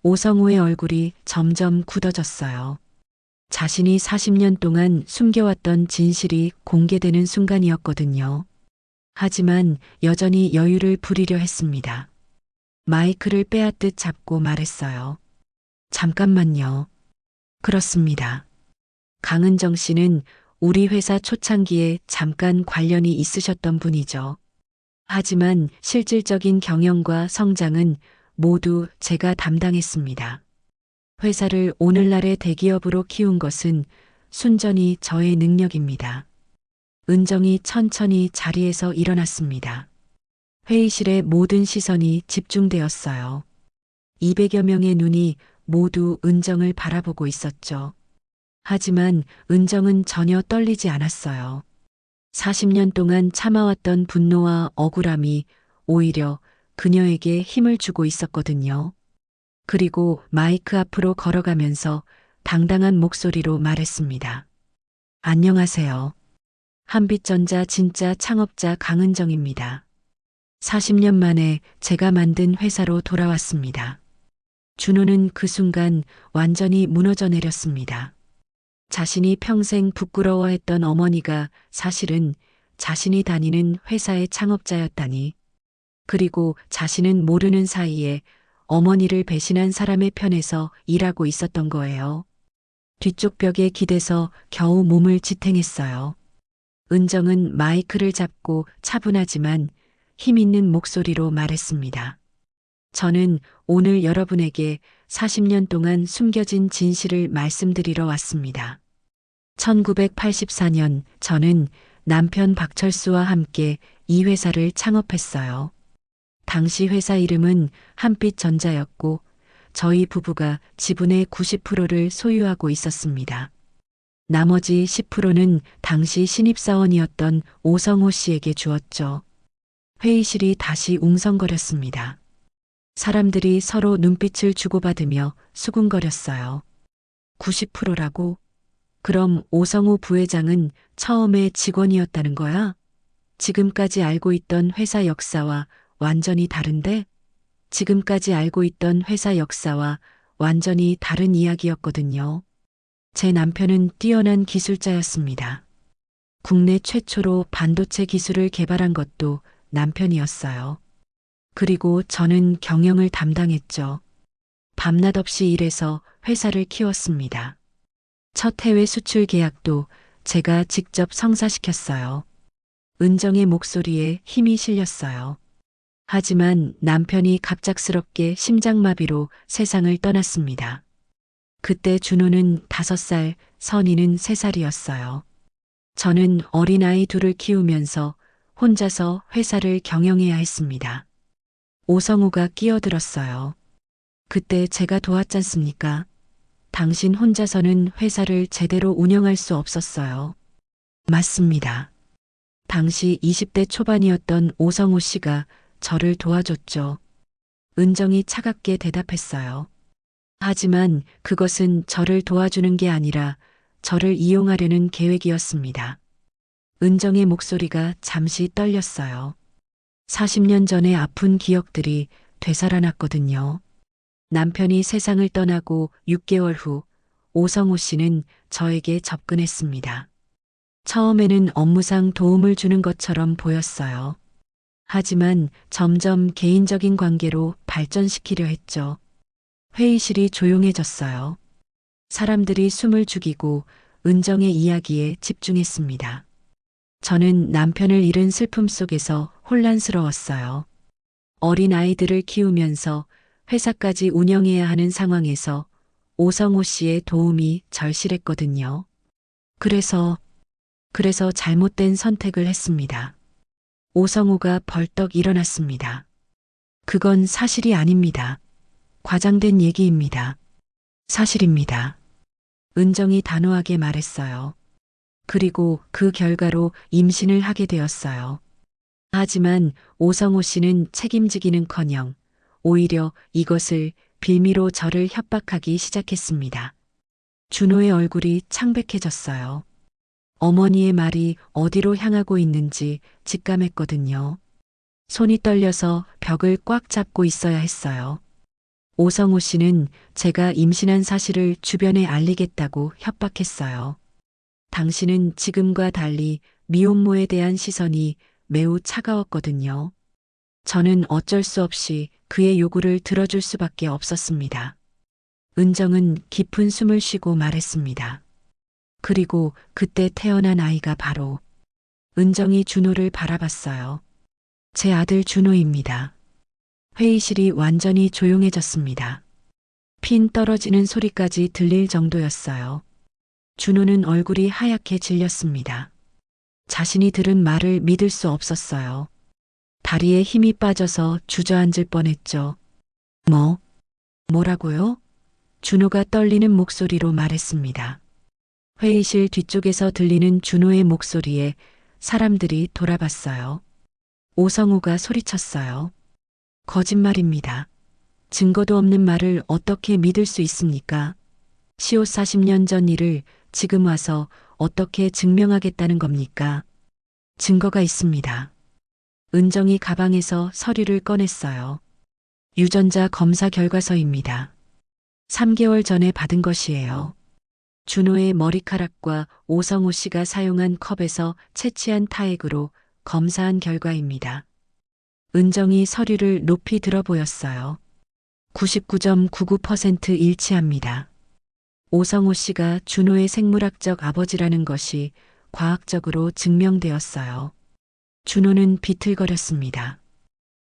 오성우의 얼굴이 점점 굳어졌어요. 자신이 40년 동안 숨겨왔던 진실이 공개되는 순간이었거든요. 하지만 여전히 여유를 부리려 했습니다. 마이크를 빼앗듯 잡고 말했어요. 잠깐만요. 그렇습니다. 강은정 씨는 우리 회사 초창기에 잠깐 관련이 있으셨던 분이죠. 하지만 실질적인 경영과 성장은 모두 제가 담당했습니다. 회사를 오늘날의 대기업으로 키운 것은 순전히 저의 능력입니다. 은정이 천천히 자리에서 일어났습니다. 회의실의 모든 시선이 집중되었어요. 200여 명의 눈이 모두 은정을 바라보고 있었죠. 하지만 은정은 전혀 떨리지 않았어요. 40년 동안 참아왔던 분노와 억울함이 오히려 그녀에게 힘을 주고 있었거든요. 그리고 마이크 앞으로 걸어가면서 당당한 목소리로 말했습니다. 안녕하세요. 한빛전자 진짜 창업자 강은정입니다. 40년 만에 제가 만든 회사로 돌아왔습니다. 준호는 그 순간 완전히 무너져 내렸습니다. 자신이 평생 부끄러워했던 어머니가 사실은 자신이 다니는 회사의 창업자였다니. 그리고 자신은 모르는 사이에 어머니를 배신한 사람의 편에서 일하고 있었던 거예요. 뒤쪽 벽에 기대서 겨우 몸을 지탱했어요. 은정은 마이크를 잡고 차분하지만 힘 있는 목소리로 말했습니다. 저는 오늘 여러분에게 40년 동안 숨겨진 진실을 말씀드리러 왔습니다. 1984년 저는 남편 박철수와 함께 이 회사를 창업했어요. 당시 회사 이름은 한빛전자였고 저희 부부가 지분의 90%를 소유하고 있었습니다. 나머지 10%는 당시 신입사원이었던 오성호 씨에게 주었죠. 회의실이 다시 웅성거렸습니다. 사람들이 서로 눈빛을 주고받으며 수군거렸어요. 90%라고? 그럼 오성우 부회장은 처음에 직원이었다는 거야? 지금까지 알고 있던 회사 역사와 완전히 다른데? 지금까지 알고 있던 회사 역사와 완전히 다른 이야기였거든요. 제 남편은 뛰어난 기술자였습니다. 국내 최초로 반도체 기술을 개발한 것도 남편이었어요. 그리고 저는 경영을 담당했죠. 밤낮 없이 일해서 회사를 키웠습니다. 첫 해외 수출 계약도 제가 직접 성사시켰어요. 은정의 목소리에 힘이 실렸어요. 하지만 남편이 갑작스럽게 심장마비로 세상을 떠났습니다. 그때 준호는 5살, 선이는 3살이었어요. 저는 어린아이 둘을 키우면서 혼자서 회사를 경영해야 했습니다. 오성우가 끼어들었어요. 그때 제가 도왔잖습니까? 당신 혼자서는 회사를 제대로 운영할 수 없었어요. 맞습니다. 당시 20대 초반이었던 오성우 씨가 저를 도와줬죠. 은정이 차갑게 대답했어요. 하지만 그것은 저를 도와주는 게 아니라 저를 이용하려는 계획이었습니다. 은정의 목소리가 잠시 떨렸어요. 40년 전의 아픈 기억들이 되살아났거든요. 남편이 세상을 떠나고 6개월 후 오성호 씨는 저에게 접근했습니다. 처음에는 업무상 도움을 주는 것처럼 보였어요. 하지만 점점 개인적인 관계로 발전시키려 했죠. 회의실이 조용해졌어요. 사람들이 숨을 죽이고 은정의 이야기에 집중했습니다. 저는 남편을 잃은 슬픔 속에서 혼란스러웠어요. 어린 아이들을 키우면서 회사까지 운영해야 하는 상황에서 오성호 씨의 도움이 절실했거든요. 그래서 잘못된 선택을 했습니다. 오성호가 벌떡 일어났습니다. 그건 사실이 아닙니다. 과장된 얘기입니다. 사실입니다. 은정이 단호하게 말했어요. 그리고 그 결과로 임신을 하게 되었어요. 하지만 오성호 씨는 책임지기는커녕 오히려 이것을 빌미로 저를 협박하기 시작했습니다. 준호의 얼굴이 창백해졌어요. 어머니의 말이 어디로 향하고 있는지 직감했거든요. 손이 떨려서 벽을 꽉 잡고 있어야 했어요. 오성호 씨는 제가 임신한 사실을 주변에 알리겠다고 협박했어요. 당신은 지금과 달리 미혼모에 대한 시선이 매우 차가웠거든요. 저는 어쩔 수 없이 그의 요구를 들어줄 수밖에 없었습니다. 은정은 깊은 숨을 쉬고 말했습니다. 그리고 그때 태어난 아이가 바로 은정이 준호를 바라봤어요. 제 아들 준호입니다. 회의실이 완전히 조용해졌습니다. 핀 떨어지는 소리까지 들릴 정도였어요. 준호는 얼굴이 하얗게 질렸습니다. 자신이 들은 말을 믿을 수 없었어요. 다리에 힘이 빠져서 주저앉을 뻔했죠. 뭐라고요? 준호가 떨리는 목소리로 말했습니다. 회의실 뒤쪽에서 들리는 준호의 목소리에 사람들이 돌아봤어요. 오성우가 소리쳤어요. 거짓말입니다. 증거도 없는 말을 어떻게 믿을 수 있습니까? 시옷 40년 전 일을 지금 와서 어떻게 증명하겠다는 겁니까? 증거가 있습니다. 은정이 가방에서 서류를 꺼냈어요. 유전자 검사 결과서입니다. 3개월 전에 받은 것이에요. 준호의 머리카락과 오성호 씨가 사용한 컵에서 채취한 타액으로 검사한 결과입니다. 은정이 서류를 높이 들어 보였어요. 99.99% 일치합니다. 오성호 씨가 준호의 생물학적 아버지라는 것이 과학적으로 증명되었어요. 준호는 비틀거렸습니다.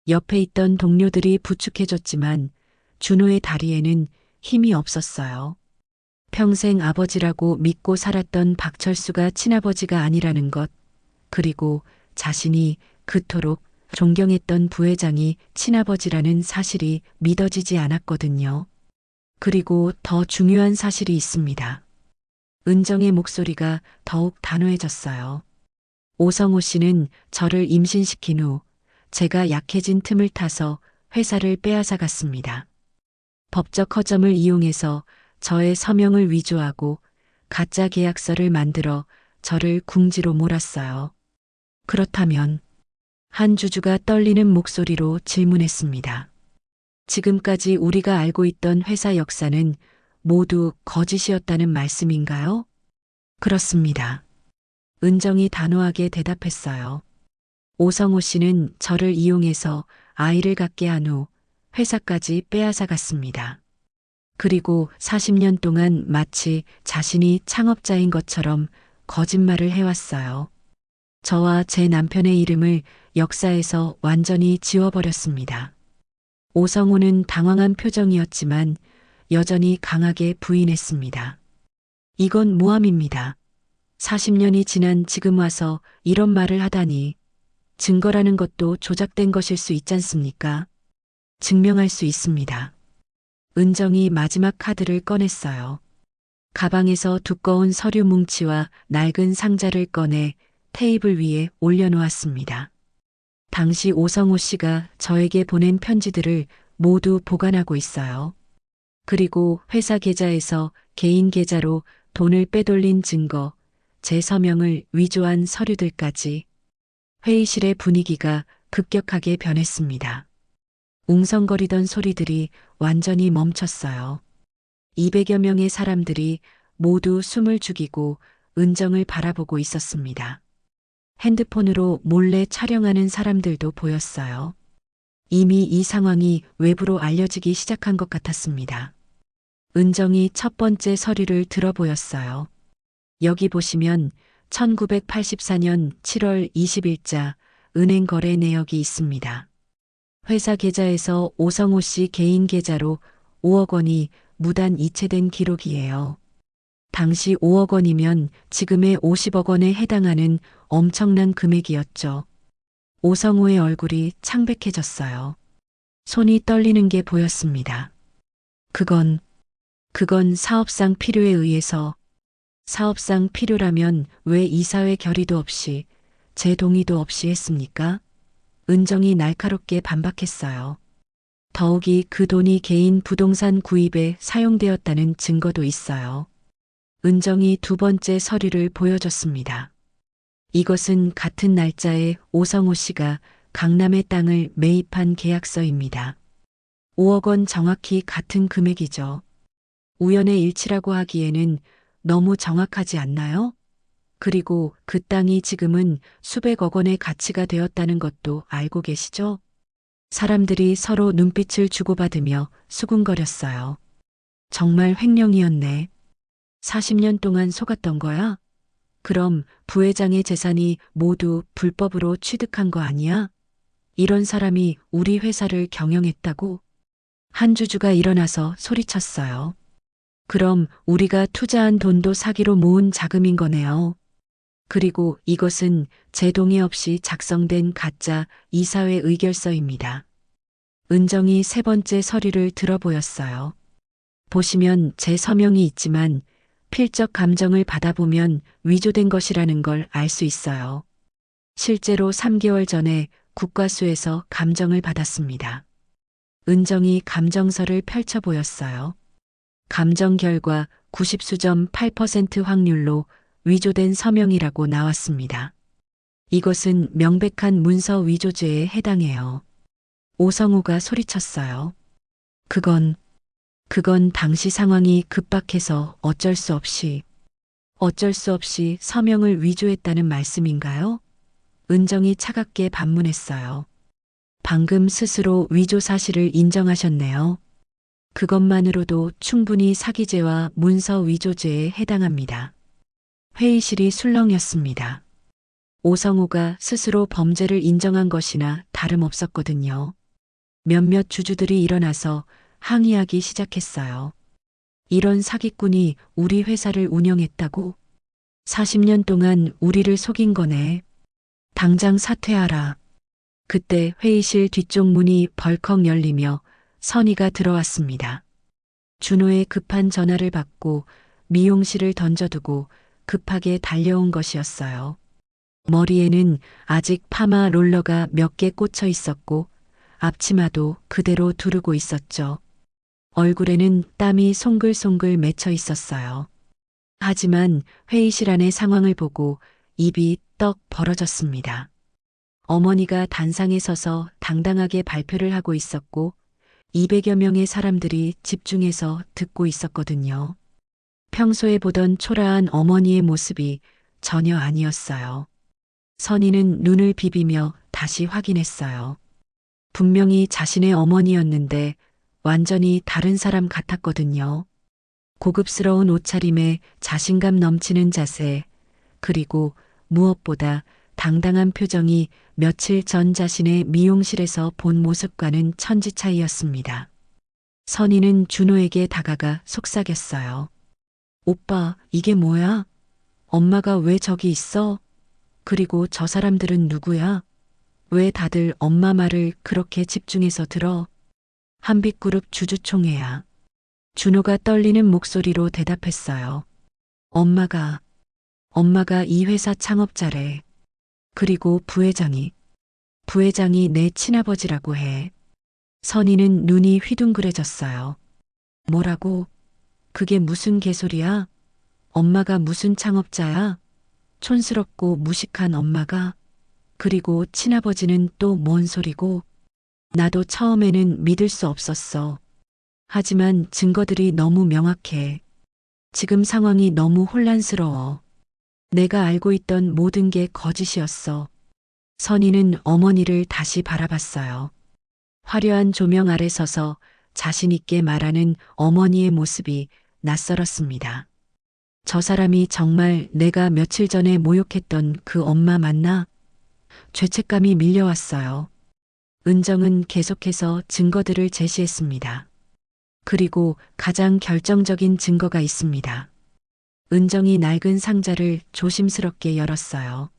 옆에 있던 동료들이 부축해줬지만 준호의 다리에는 힘이 없었어요. 평생 아버지라고 믿고 살았던 박철수가 친아버지가 아니라는 것, 그리고 자신이 그토록 존경했던 부회장이 친아버지라는 사실이 믿어지지 않았거든요. 그리고 더 중요한 사실이 있습니다. 은정의 목소리가 더욱 단호해졌어요. 오성호 씨는 저를 임신시킨 후 제가 약해진 틈을 타서 회사를 빼앗아 갔습니다. 법적 허점을 이용해서 저의 서명을 위조하고 가짜 계약서를 만들어 저를 궁지로 몰았어요. 그렇다면 한 주주가 떨리는 목소리로 질문했습니다. 지금까지 우리가 알고 있던 회사 역사는 모두 거짓이었다는 말씀인가요? 그렇습니다. 은정이 단호하게 대답했어요. 오성호 씨는 저를 이용해서 아이를 갖게 한 후 회사까지 빼앗아 갔습니다. 그리고 40년 동안 마치 자신이 창업자인 것처럼 거짓말을 해왔어요. 저와 제 남편의 이름을 역사에서 완전히 지워버렸습니다. 오성호는 당황한 표정이었지만 여전히 강하게 부인했습니다. 이건 모함입니다. 40년이 지난 지금 와서 이런 말을 하다니. 증거라는 것도 조작된 것일 수 있지 않습니까? 증명할 수 있습니다. 은정이 마지막 카드를 꺼냈어요. 가방에서 두꺼운 서류 뭉치와 낡은 상자를 꺼내 테이블 위에 올려놓았습니다. 당시 오성호 씨가 저에게 보낸 편지들을 모두 보관하고 있어요. 그리고 회사 계좌에서 개인 계좌로 돈을 빼돌린 증거, 제 서명을 위조한 서류들까지. 회의실의 분위기가 급격하게 변했습니다. 웅성거리던 소리들이 완전히 멈췄어요. 200여 명의 사람들이 모두 숨을 죽이고 은정을 바라보고 있었습니다. 핸드폰으로 몰래 촬영하는 사람들도 보였어요. 이미 이 상황이 외부로 알려지기 시작한 것 같았습니다. 은정이 첫 번째 서류를 들어 보였어요. 여기 보시면 1984년 7월 20일자 은행 거래 내역이 있습니다. 회사 계좌에서 오성호 씨 개인 계좌로 5억 원이 무단 이체된 기록이에요. 당시 5억 원이면 지금의 50억 원에 해당하는 엄청난 금액이었죠. 오성호의 얼굴이 창백해졌어요. 손이 떨리는 게 보였습니다. 그건 사업상 필요에 의해서. 사업상 필요라면 왜 이사회 결의도 없이 제 동의도 없이 했습니까? 은정이 날카롭게 반박했어요. 더욱이 그 돈이 개인 부동산 구입에 사용되었다는 증거도 있어요. 은정이 두 번째 서류를 보여줬습니다. 이것은 같은 날짜에 오성호 씨가 강남의 땅을 매입한 계약서입니다. 5억 원 정확히 같은 금액이죠. 우연의 일치라고 하기에는 너무 정확하지 않나요? 그리고 그 땅이 지금은 수백억 원의 가치가 되었다는 것도 알고 계시죠? 사람들이 서로 눈빛을 주고받으며 수군거렸어요. 정말 횡령이었네. 40년 동안 속았던 거야? 그럼 부회장의 재산이 모두 불법으로 취득한 거 아니야? 이런 사람이 우리 회사를 경영했다고? 한 주주가 일어나서 소리쳤어요. 그럼 우리가 투자한 돈도 사기로 모은 자금인 거네요. 그리고 이것은 제 동의 없이 작성된 가짜 이사회 의결서입니다. 은정이 세 번째 서류를 들어보였어요. 보시면 제 서명이 있지만 필적 감정을 받아보면 위조된 것이라는 걸 알 수 있어요. 실제로 3개월 전에 국과수에서 감정을 받았습니다. 은정이 감정서를 펼쳐 보였어요. 감정 결과 90수점8% 확률로 위조된 서명이라고 나왔습니다. 이것은 명백한 문서 위조죄에 해당해요. 오성우가 소리쳤어요. 그건 당시 상황이 급박해서 어쩔 수 없이 서명을 위조했다는 말씀인가요? 은정이 차갑게 반문했어요. 방금 스스로 위조 사실을 인정하셨네요. 그것만으로도 충분히 사기죄와 문서 위조죄에 해당합니다. 회의실이 술렁였습니다. 오성우가 스스로 범죄를 인정한 것이나 다름없었거든요. 몇몇 주주들이 일어나서 항의하기 시작했어요. 이런 사기꾼이 우리 회사를 운영했다고? 40년 동안 우리를 속인 거네. 당장 사퇴하라. 그때 회의실 뒤쪽 문이 벌컥 열리며 선희가 들어왔습니다. 준호의 급한 전화를 받고 미용실을 던져두고 급하게 달려온 것이었어요. 머리에는 아직 파마 롤러가 몇 개 꽂혀 있었고 앞치마도 그대로 두르고 있었죠. 얼굴에는 땀이 송글송글 맺혀 있었어요. 하지만 회의실 안의 상황을 보고 입이 떡 벌어졌습니다. 어머니가 단상에 서서 당당하게 발표를 하고 있었고 200여 명의 사람들이 집중해서 듣고 있었거든요. 평소에 보던 초라한 어머니의 모습이 전혀 아니었어요. 선희는 눈을 비비며 다시 확인했어요. 분명히 자신의 어머니였는데 완전히 다른 사람 같았거든요. 고급스러운 옷차림에 자신감 넘치는 자세, 그리고 무엇보다 당당한 표정이 며칠 전 자신의 미용실에서 본 모습과는 천지 차이였습니다. 선희는 준호에게 다가가 속삭였어요. 오빠, 이게 뭐야? 엄마가 왜 저기 있어? 그리고 저 사람들은 누구야? 왜 다들 엄마 말을 그렇게 집중해서 들어? 한빛그룹 주주총회야. 준호가 떨리는 목소리로 대답했어요. 엄마가 이 회사 창업자래. 그리고 부회장이 내 친아버지라고 해. 선희는 눈이 휘둥그레졌어요. 뭐라고? 그게 무슨 개소리야? 엄마가 무슨 창업자야? 촌스럽고 무식한 엄마가? 그리고 친아버지는 또 뭔 소리고? 나도 처음에는 믿을 수 없었어. 하지만 증거들이 너무 명확해. 지금 상황이 너무 혼란스러워. 내가 알고 있던 모든 게 거짓이었어. 선희는 어머니를 다시 바라봤어요. 화려한 조명 아래 서서 자신 있게 말하는 어머니의 모습이 낯설었습니다. 저 사람이 정말 내가 며칠 전에 모욕했던 그 엄마 맞나? 죄책감이 밀려왔어요. 은정은 계속해서 증거들을 제시했습니다. 그리고 가장 결정적인 증거가 있습니다. 은정이 낡은 상자를 조심스럽게 열었어요.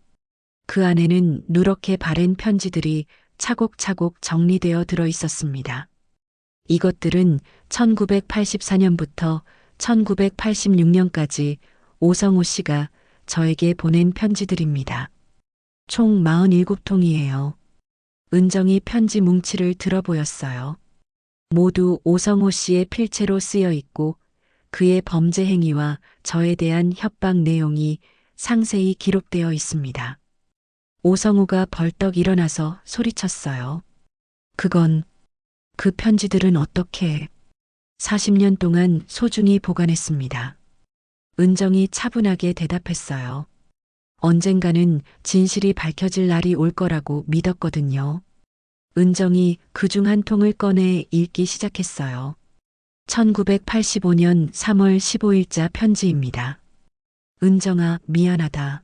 그 안에는 누렇게 바랜 편지들이 차곡차곡 정리되어 들어 있었습니다. 이것들은 1984년부터 1986년까지 오성호 씨가 저에게 보낸 편지들입니다. 총 47통이에요. 은정이 편지 뭉치를 들어보였어요. 모두 오성호 씨의 필체로 쓰여 있고 그의 범죄 행위와 저에 대한 협박 내용이 상세히 기록되어 있습니다. 오성호가 벌떡 일어나서 소리쳤어요. 그건, 그 편지들은 어떻게 40년 동안 소중히 보관했습니다. 은정이 차분하게 대답했어요. 언젠가는 진실이 밝혀질 날이 올 거라고 믿었거든요. 은정이 그중 한 통을 꺼내 읽기 시작했어요. 1985년 3월 15일자 편지입니다. 은정아, 미안하다.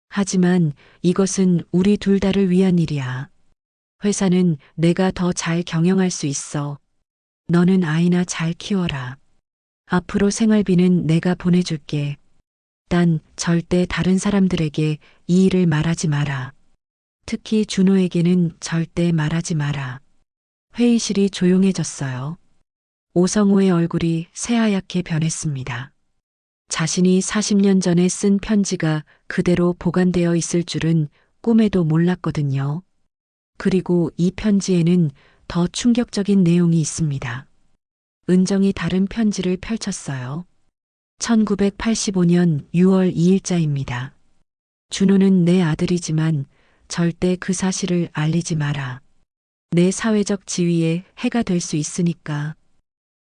하지만 이것은 우리 둘 다를 위한 일이야. 회사는 내가 더 잘 경영할 수 있어. 너는 아이나 잘 키워라. 앞으로 생활비는 내가 보내줄게. 단 절대 다른 사람들에게 이 일을 말하지 마라. 특히 준호에게는 절대 말하지 마라. 회의실이 조용해졌어요. 오성호의 얼굴이 새하얗게 변했습니다. 자신이 40년 전에 쓴 편지가 그대로 보관되어 있을 줄은 꿈에도 몰랐거든요. 그리고 이 편지에는 더 충격적인 내용이 있습니다. 은정이 다른 편지를 펼쳤어요. 1985년 6월 2일자입니다. 준호는 내 아들이지만 절대 그 사실을 알리지 마라. 내 사회적 지위에 해가 될 수 있으니까.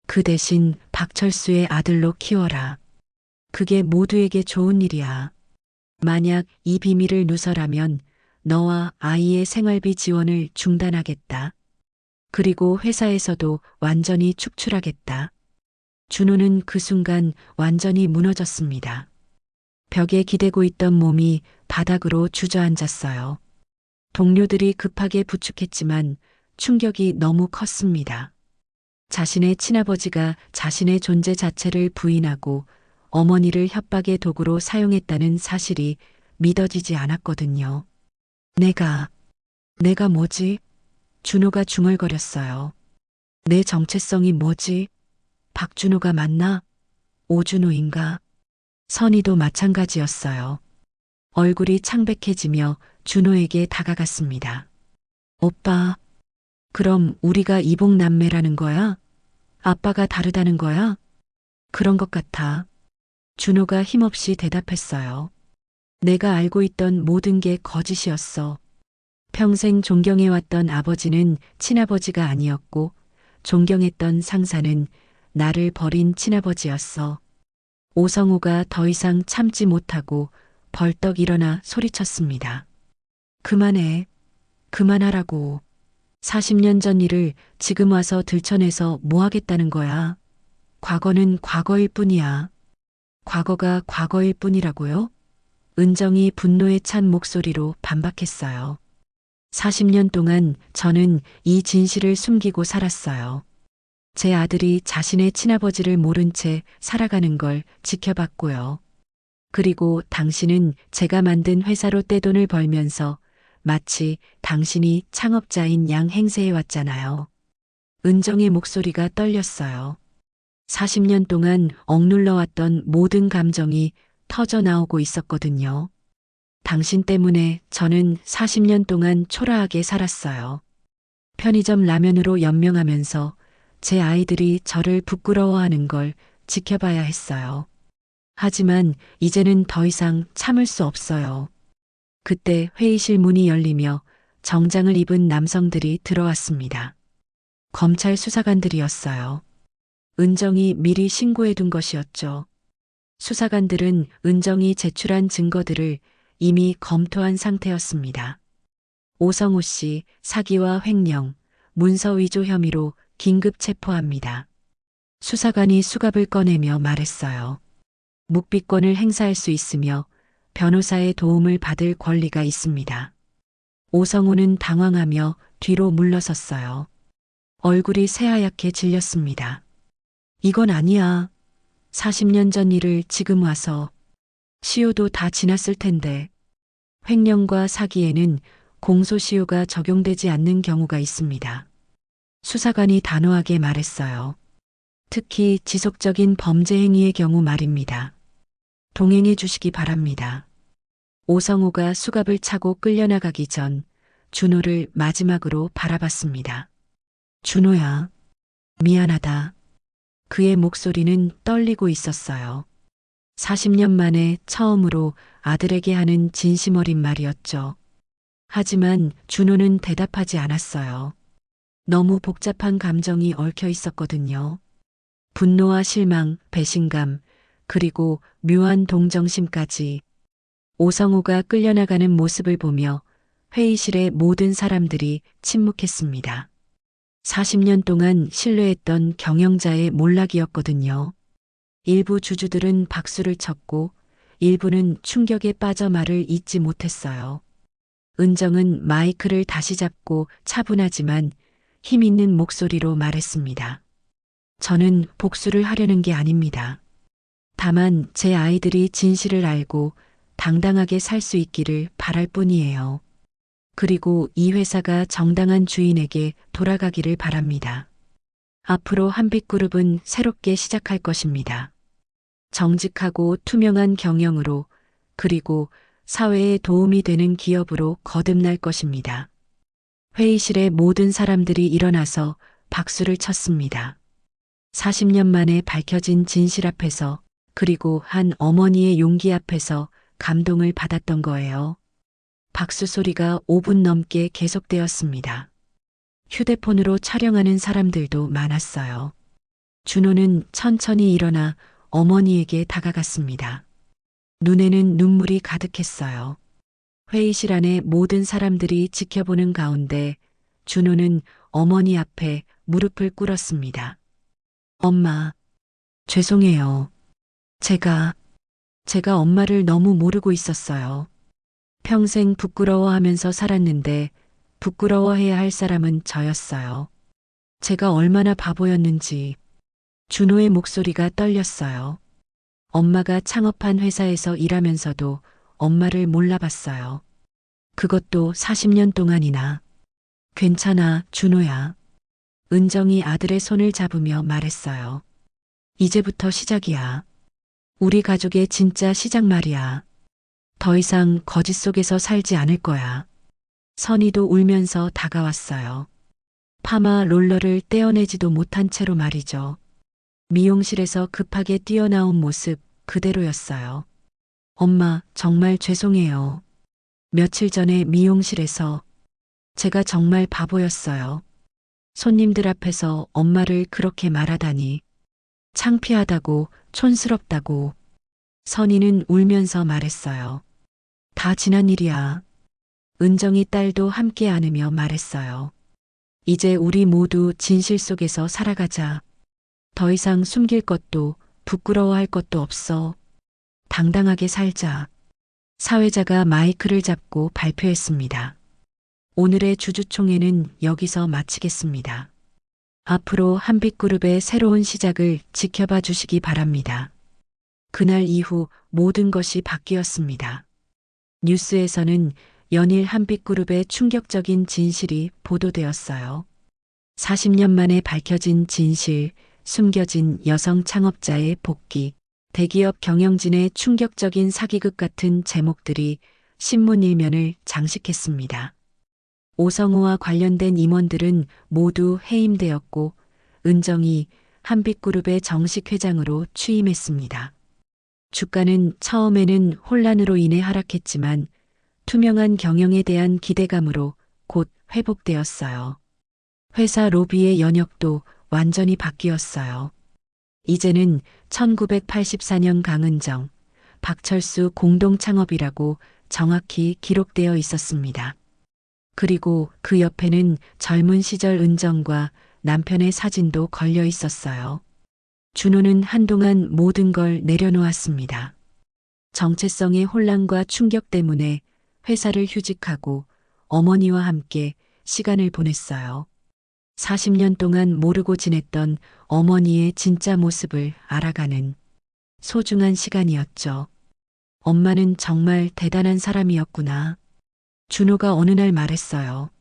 그 대신 박철수의 아들로 키워라. 그게 모두에게 좋은 일이야. 만약 이 비밀을 누설하면 너와 아이의 생활비 지원을 중단하겠다. 그리고 회사에서도 완전히 축출하겠다. 준호는 그 순간 완전히 무너졌습니다. 벽에 기대고 있던 몸이 바닥으로 주저앉았어요. 동료들이 급하게 부축했지만 충격이 너무 컸습니다. 자신의 친아버지가 자신의 존재 자체를 부인하고 어머니를 협박의 도구로 사용했다는 사실이 믿어지지 않았거든요. 내가 뭐지? 준호가 중얼거렸어요. 내 정체성이 뭐지? 박준호가 맞나? 오준호인가? 선희도 마찬가지였어요. 얼굴이 창백해지며 준호에게 다가갔습니다. 오빠, 그럼 우리가 이복남매라는 거야? 아빠가 다르다는 거야? 그런 것 같아. 준호가 힘없이 대답했어요. 내가 알고 있던 모든 게 거짓이었어. 평생 존경해왔던 아버지는 친아버지가 아니었고 존경했던 상사는 나를 버린 친아버지였어. 오성호가 더 이상 참지 못하고 벌떡 일어나 소리쳤습니다. 그만해. 그만하라고. 40년 전 일을 지금 와서 들춰내서 뭐 하겠다는 거야. 과거는 과거일 뿐이야. 과거가 과거일 뿐이라고요? 은정이 분노에 찬 목소리로 반박했어요. 40년 동안 저는 이 진실을 숨기고 살았어요. 제 아들이 자신의 친아버지를 모른 채 살아가는 걸 지켜봤고요. 그리고 당신은 제가 만든 회사로 떼돈을 벌면서 마치 당신이 창업자인 양 행세해왔잖아요. 은정의 목소리가 떨렸어요. 40년 동안 억눌러왔던 모든 감정이 터져 나오고 있었거든요. 당신 때문에 저는 40년 동안 초라하게 살았어요. 편의점 라면으로 연명하면서 제 아이들이 저를 부끄러워하는 걸 지켜봐야 했어요. 하지만 이제는 더 이상 참을 수 없어요. 그때 회의실 문이 열리며 정장을 입은 남성들이 들어왔습니다. 검찰 수사관들이었어요. 은정이 미리 신고해둔 것이었죠. 수사관들은 은정이 제출한 증거들을 이미 검토한 상태였습니다. 오성우 씨 사기와 횡령, 문서 위조 혐의로 긴급 체포합니다. 수사관이 수갑을 꺼내며 말했어요. 묵비권을 행사할 수 있으며 변호사의 도움을 받을 권리가 있습니다. 오성우는 당황하며 뒤로 물러섰어요. 얼굴이 새하얗게 질렸습니다. 이건 아니야. 40년 전 일을 지금 와서. 시효도 다 지났을 텐데. 횡령과 사기에는 공소시효가 적용되지 않는 경우가 있습니다. 수사관이 단호하게 말했어요. 특히 지속적인 범죄 행위의 경우 말입니다. 동행해 주시기 바랍니다. 오성우가 수갑을 차고 끌려나가기 전 준호를 마지막으로 바라봤습니다. 준호야, 미안하다. 그의 목소리는 떨리고 있었어요. 40년 만에 처음으로 아들에게 하는 진심 어린 말이었죠. 하지만 준호는 대답하지 않았어요. 너무 복잡한 감정이 얽혀 있었거든요. 분노와 실망, 배신감, 그리고 묘한 동정심까지. 오성우가 끌려나가는 모습을 보며 회의실의 모든 사람들이 침묵했습니다. 40년 동안 신뢰했던 경영자의 몰락이었거든요. 일부 주주들은 박수를 쳤고 일부는 충격에 빠져 말을 잇지 못했어요. 은정은 마이크를 다시 잡고 차분하지만 힘 있는 목소리로 말했습니다. 저는 복수를 하려는 게 아닙니다. 다만 제 아이들이 진실을 알고 당당하게 살 수 있기를 바랄 뿐이에요. 그리고 이 회사가 정당한 주인에게 돌아가기를 바랍니다. 앞으로 한빛그룹은 새롭게 시작할 것입니다. 정직하고 투명한 경영으로, 그리고 사회에 도움이 되는 기업으로 거듭날 것입니다. 회의실의 모든 사람들이 일어나서 박수를 쳤습니다. 40년 만에 밝혀진 진실 앞에서, 그리고 한 어머니의 용기 앞에서 감동을 받았던 거예요. 박수 소리가 5분 넘게 계속되었습니다. 휴대폰으로 촬영하는 사람들도 많았어요. 준호는 천천히 일어나 어머니에게 다가갔습니다. 눈에는 눈물이 가득했어요. 회의실 안에 모든 사람들이 지켜보는 가운데 준호는 어머니 앞에 무릎을 꿇었습니다. 엄마, 죄송해요. 제가 엄마를 너무 모르고 있었어요. 평생 부끄러워하면서 살았는데 부끄러워해야 할 사람은 저였어요. 제가 얼마나 바보였는지. 준호의 목소리가 떨렸어요. 엄마가 창업한 회사에서 일하면서도 엄마를 몰라봤어요. 그것도 40년 동안이나. 괜찮아, 준호야. 은정이 아들의 손을 잡으며 말했어요. 이제부터 시작이야. 우리 가족의 진짜 시작 말이야. 더 이상 거짓 속에서 살지 않을 거야. 선희도 울면서 다가왔어요. 파마 롤러를 떼어내지도 못한 채로 말이죠. 미용실에서 급하게 뛰어나온 모습 그대로였어요. 엄마, 정말 죄송해요. 며칠 전에 미용실에서 제가 정말 바보였어요. 손님들 앞에서 엄마를 그렇게 말하다니. 창피하다고, 촌스럽다고. 선희는 울면서 말했어요. 다 지난 일이야. 은정이 딸도 함께 안으며 말했어요. 이제 우리 모두 진실 속에서 살아가자. 더 이상 숨길 것도 부끄러워할 것도 없어. 당당하게 살자. 사회자가 마이크를 잡고 발표했습니다. 오늘의 주주총회는 여기서 마치겠습니다. 앞으로 한빛그룹의 새로운 시작을 지켜봐 주시기 바랍니다. 그날 이후 모든 것이 바뀌었습니다. 뉴스에서는 연일 한빛그룹의 충격적인 진실이 보도되었어요. 40년 만에 밝혀진 진실, 숨겨진 여성 창업자의 복귀, 대기업 경영진의 충격적인 사기극 같은 제목들이 신문 일면을 장식했습니다. 오성우와 관련된 임원들은 모두 해임되었고 은정이 한빛그룹의 정식 회장으로 취임했습니다. 주가는 처음에는 혼란으로 인해 하락했지만 투명한 경영에 대한 기대감으로 곧 회복되었어요. 회사 로비의 연역도 완전히 바뀌었어요. 이제는 1984년 강은정, 박철수 공동 창업이라고 정확히 기록되어 있었습니다. 그리고 그 옆에는 젊은 시절 은정과 남편의 사진도 걸려 있었어요. 준호는 한동안 모든 걸 내려놓았습니다. 정체성의 혼란과 충격 때문에 회사를 휴직하고 어머니와 함께 시간을 보냈어요. 40년 동안 모르고 지냈던 어머니의 진짜 모습을 알아가는 소중한 시간이었죠. 엄마는 정말 대단한 사람이었구나. 준호가 어느 날 말했어요.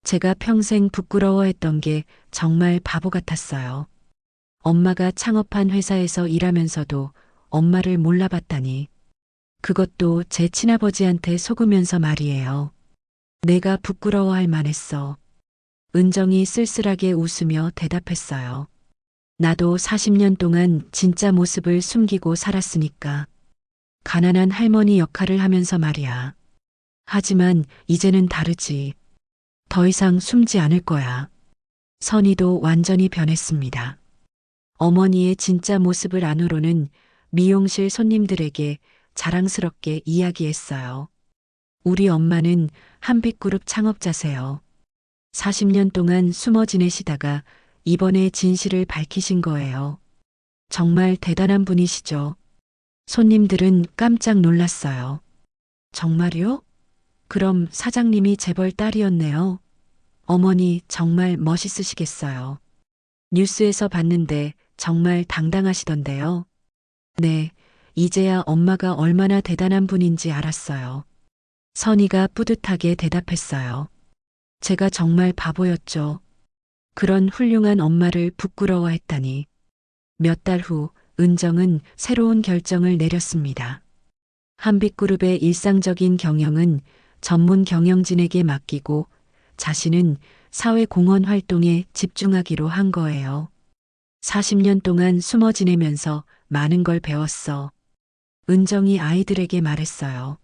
제가 평생 부끄러워했던 게 정말 바보 같았어요. 엄마가 창업한 회사에서 일하면서도 엄마를 몰라봤다니. 그것도 제 친아버지한테 속으면서 말이에요. 내가 부끄러워할 만했어. 은정이 쓸쓸하게 웃으며 대답했어요. 나도 40년 동안 진짜 모습을 숨기고 살았으니까. 가난한 할머니 역할을 하면서 말이야. 하지만 이제는 다르지. 더 이상 숨지 않을 거야. 선희도 완전히 변했습니다. 어머니의 진짜 모습을 안으로는 미용실 손님들에게 자랑스럽게 이야기했어요. 우리 엄마는 한빛그룹 창업자세요. 40년 동안 숨어 지내시다가 이번에 진실을 밝히신 거예요. 정말 대단한 분이시죠. 손님들은 깜짝 놀랐어요. 정말요? 그럼 사장님이 재벌 딸이었네요. 어머니 정말 멋있으시겠어요. 뉴스에서 봤는데 정말 당당하시던데요. 네, 이제야 엄마가 얼마나 대단한 분인지 알았어요. 선희가 뿌듯하게 대답했어요. 제가 정말 바보였죠. 그런 훌륭한 엄마를 부끄러워했다니. 몇 달 후 은정은 새로운 결정을 내렸습니다. 한빛그룹의 일상적인 경영은 전문 경영진에게 맡기고 자신은 사회공헌 활동에 집중하기로 한 거예요. 40년 동안 숨어 지내면서 많은 걸 배웠어. 은정이 아이들에게 말했어요.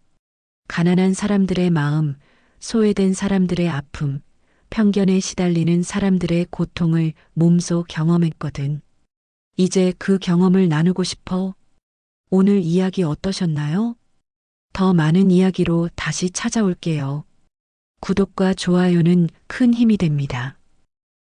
가난한 사람들의 마음, 소외된 사람들의 아픔, 편견에 시달리는 사람들의 고통을 몸소 경험했거든. 이제 그 경험을 나누고 싶어. 오늘 이야기 어떠셨나요? 더 많은 이야기로 다시 찾아올게요. 구독과 좋아요는 큰 힘이 됩니다.